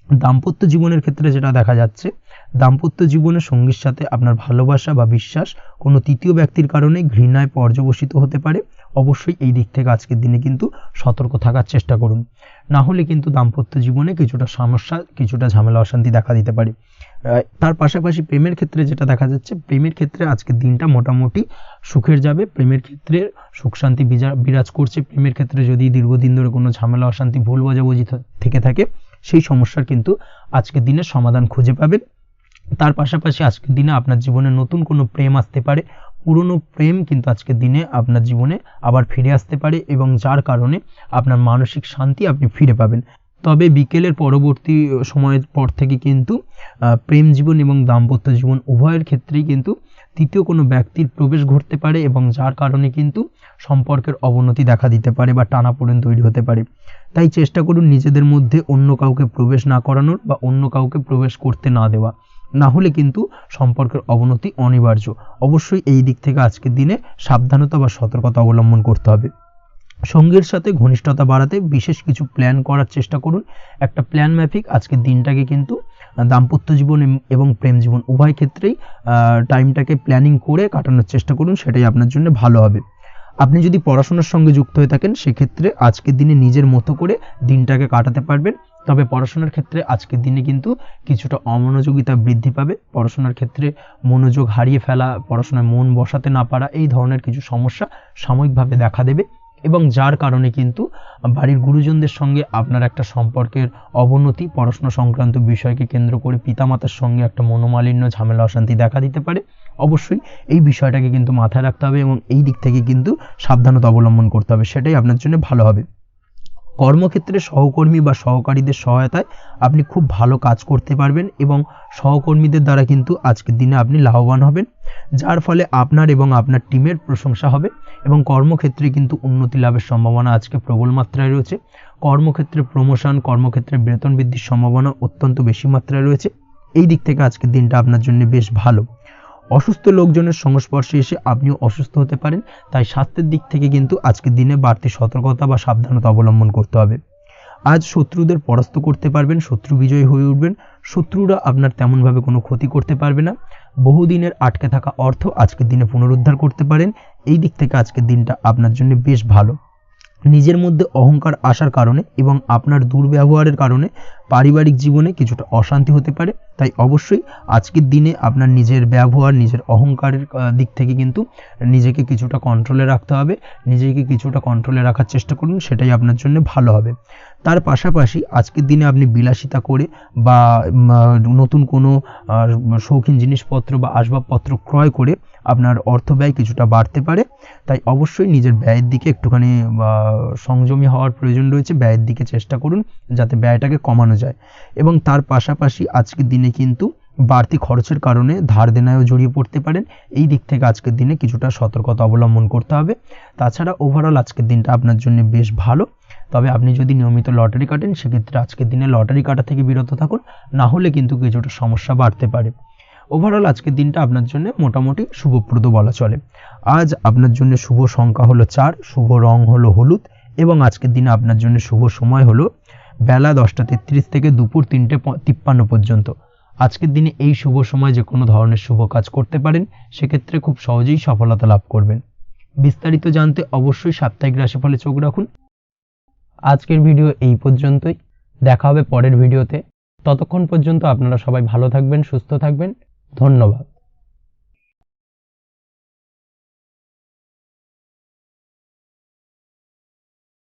দাম্পত্য জীবনের ক্ষেত্রে যেটা দেখা যাচ্ছে, দাম্পত্য জীবনের সঙ্গীর সাথে আপনার ভালোবাসা বা বিশ্বাস কোনো তৃতীয় ব্যক্তির কারণে ঘৃণায় পর্যবসিত হতে পারে। অবশ্যই এই দিক থেকে আজকের দিনে কিন্তু সতর্ক থাকার চেষ্টা করুন, না হলে কিন্তু দাম্পত্য জীবনে কিছুটা সমস্যা, কিছুটা ঝামেলা অশান্তি দেখা দিতে পারে। তার পাশাপাশি প্রেমের ক্ষেত্রে যেটা দেখা যাচ্ছে, প্রেমের ক্ষেত্রে আজকের দিনটা মোটামুটি সুখের যাবে। প্রেমের ক্ষেত্রে সুখ শান্তি বিরাজ করছে। প্রেমের ক্ষেত্রে যদি দীর্ঘদিন ধরে কোনো ঝামেলা অশান্তি ভুল বোঝাবুঝি থেকে থাকে, সেই সমস্যার কিন্তু আজকের দিনে সমাধান খুঁজে পাবেন। তার পাশাপাশি আজকের দিনে আপনার জীবনে নতুন কোনো প্রেম আসতে পারে। পুরনো প্রেম কিন্তু আজকের দিনে আপনার জীবনে আবার ফিরে আসতে পারে এবং যার কারণে আপনার মানসিক শান্তি আপনি ফিরে পাবেন। তবে বিকেলের পরবর্তী সময়ের পর থেকে কিন্তু প্রেম জীবন এবং দাম্পত্য জীবন উভয়ের ক্ষেত্রেই কিন্তু তৃতীয় কোনো ব্যক্তির প্রবেশ ঘটতে পারে এবং যার কারণে কিন্তু সম্পর্কের অবনতি দেখা দিতে পারে বা টানাপোড়েন তৈরি হতে পারে। তাই চেষ্টা করুন নিজেদের মধ্যে অন্য কাউকে প্রবেশ না করানোর বা অন্য কাউকে প্রবেশ করতে না দেওয়া, না হলে কিন্তু সম্পর্কের অবনতি অনিবার্য। অবশ্যই এই দিক থেকে আজকের দিনে সাবধানতা বা সতর্কতা অবলম্বন করতে হবে। সঙ্গীর সাথে ঘনিষ্ঠতা বাড়াতে বিশেষ কিছু প্ল্যান করার চেষ্টা করুন। একটা প্ল্যান মাফিক আজকের দিনটাকে কিন্তু দাম্পত্য জীবন এবং প্রেম জীবন উভয় ক্ষেত্রেই টাইমটাকে প্ল্যানিং করে কাটানোর চেষ্টা করুন, সেটাই আপনার জন্য ভালো হবে। আপনি যদি পড়াশোনার সঙ্গে যুক্ত হয়ে থাকেন, সেক্ষেত্রে আজকের দিনে নিজের মতো করে দিনটাকে কাটাতে পারবেন। তবে পড়াশোনার ক্ষেত্রে আজকের দিনে কিন্তু কিছুটা অমনোযোগিতা বৃদ্ধি পাবে। পড়াশোনার ক্ষেত্রে মনোযোগ হারিয়ে ফেলা, পড়াশোনায় মন বসাতে না পারা, এই ধরনের কিছু সমস্যা সাময়িকভাবে দেখা দেবে এবং যার কারণে কিন্তু বাড়ির গুরুজনদের সঙ্গে আপনার একটা সম্পর্কের অবনতি, পড়াশোনা সংক্রান্ত বিষয়কে কেন্দ্র করে পিতামাতার সঙ্গে একটা মনোমালিন্য, ঝামেলা অশান্তি দেখা দিতে পারে। অবশ্যই এই বিষয়টাকে কিন্তু মাথায় রাখতে হবে এবং এই দিক থেকে কিন্তু সাবধানতা অবলম্বন করতে হবে, সেটাই আপনার জন্য ভালো হবে। কর্মক্ষেত্রে সহকর্মী বা সহকারীদের সহায়তায় আপনি খুব ভালো কাজ করতে পারবেন এবং সহকর্মীদের দ্বারা কিন্তু আজকের দিনে আপনি লাভবান হবেন, যার ফলে আপনার এবং আপনার টিমের প্রশংসা হবে এবং কর্মক্ষেত্রে কিন্তু উন্নতি লাভের সম্ভাবনা আজকে প্রবল মাত্রায় রয়েছে। কর্মক্ষেত্রে প্রমোশন, কর্মক্ষেত্রে বেতন বৃদ্ধির সম্ভাবনা অত্যন্ত বেশি মাত্রায় রয়েছে। এই দিক থেকে আজকের দিনটা আপনার জন্য বেশ ভালো। অসুস্থ লোকজনের সংস্পর্শে এসে আপনিও অসুস্থ হতে পারেন, তাই স্বাস্থ্যের দিক থেকে কিন্তু আজকের দিনে বাড়তি সতর্কতা বা সাবধানতা অবলম্বন করতে হবে। আজ শত্রুদের পরাস্ত করতে পারবেন, শত্রু বিজয়ী হয়ে উঠবেন। শত্রুরা আপনার তেমনভাবে কোনো ক্ষতি করতে পারবে না। বহুদিনের আটকে থাকা অর্থ আজকের দিনে পুনরুদ্ধার করতে পারেন। এই দিক থেকে আজকের দিনটা আপনার জন্য বেশ ভালো। নিজের মধ্যে অহংকার আসার কারণে এবং আপনার দুর্ব্যবহারের কারণে পারিবারিক জীবনে কিছুটা অশান্তি হতে পারে। তাই অবশ্যই আজকের দিনে আপনার নিজের ব্যবহার, নিজের অহংকারের দিক থেকে কিন্তু নিজেকে কিছুটা কন্ট্রোলে রাখতে হবে। নিজেকে কিছুটা কন্ট্রোলে রাখার চেষ্টা করুন, সেটাই আপনার জন্য ভালো হবে। তার পাশাপাশি আজকের দিনে আপনি বিলাসিতা করে বা নতুন কোনো শৌখিন জিনিসপত্র বা আসবাবপত্র ক্রয় করে আপনার অর্থ ব্যয় কিছুটা বাড়তে পারে। তাই অবশ্যই নিজের ব্যয়ের দিকে একটুখানি সংযমী হওয়ার প্রয়োজন রয়েছে। ব্যয়ের দিকে চেষ্টা করুন যাতে ব্যয়টাকে কমানো যায় এবং তার পাশাপাশি আজকের দিনে কিন্তু বাড়তি খরচের কারণে ধার দেনায়ও জড়িয়ে পড়তে পারেন। এই দিক থেকে আজকের দিনে কিছুটা সতর্কতা অবলম্বন করতে হবে। তাছাড়া ওভারঅল আজকের দিনটা আপনার জন্য বেশ ভালো। তবে আপনি যদি নিয়মিত লটারি কাটেন, সেক্ষেত্রে আজকের দিনে লটারি কাটা থেকে বিরত থাকুন, না হলে কিন্তু কিছুটা সমস্যা বাড়তে পারে। ওভারঅল আজকের দিনটা আপনার জন্য মোটামুটি শুভপ্রদ বলা চলে। আজ আপনার জন্য শুভ সংখ্যা হলো 4, শুভ রং হলো হলুদ এবং আজকের দিনে আপনার জন্য শুভ সময় হলো বেলা 10:33 থেকে দুপুর 3:53 পর্যন্ত। আজকের দিনে এই শুভ সময় যে কোনো ধরনের শুভ কাজ করতে পারেন, সেক্ষেত্রে খুব সহজেই সফলতা লাভ করবেন। বিস্তারিত জানতে অবশ্যই সাপ্তাহিক রাশিফলে চোখ রাখুন। আজকের ভিডিও এই পর্যন্তই। দেখা হবে পরের ভিডিওতে। ততক্ষণ পর্যন্ত আপনারা সবাই ভালো থাকবেন, সুস্থ থাকবেন। ধন্যবাদ।